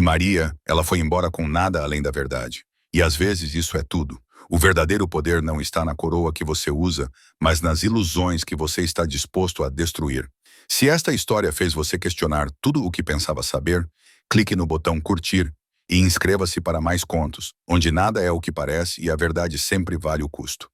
Maria, ela foi embora com nada além da verdade. E às vezes isso é tudo. O verdadeiro poder não está na coroa que você usa, mas nas ilusões que você está disposto a destruir. Se esta história fez você questionar tudo o que pensava saber, clique no botão curtir e inscreva-se para mais contos, onde nada é o que parece e a verdade sempre vale o custo.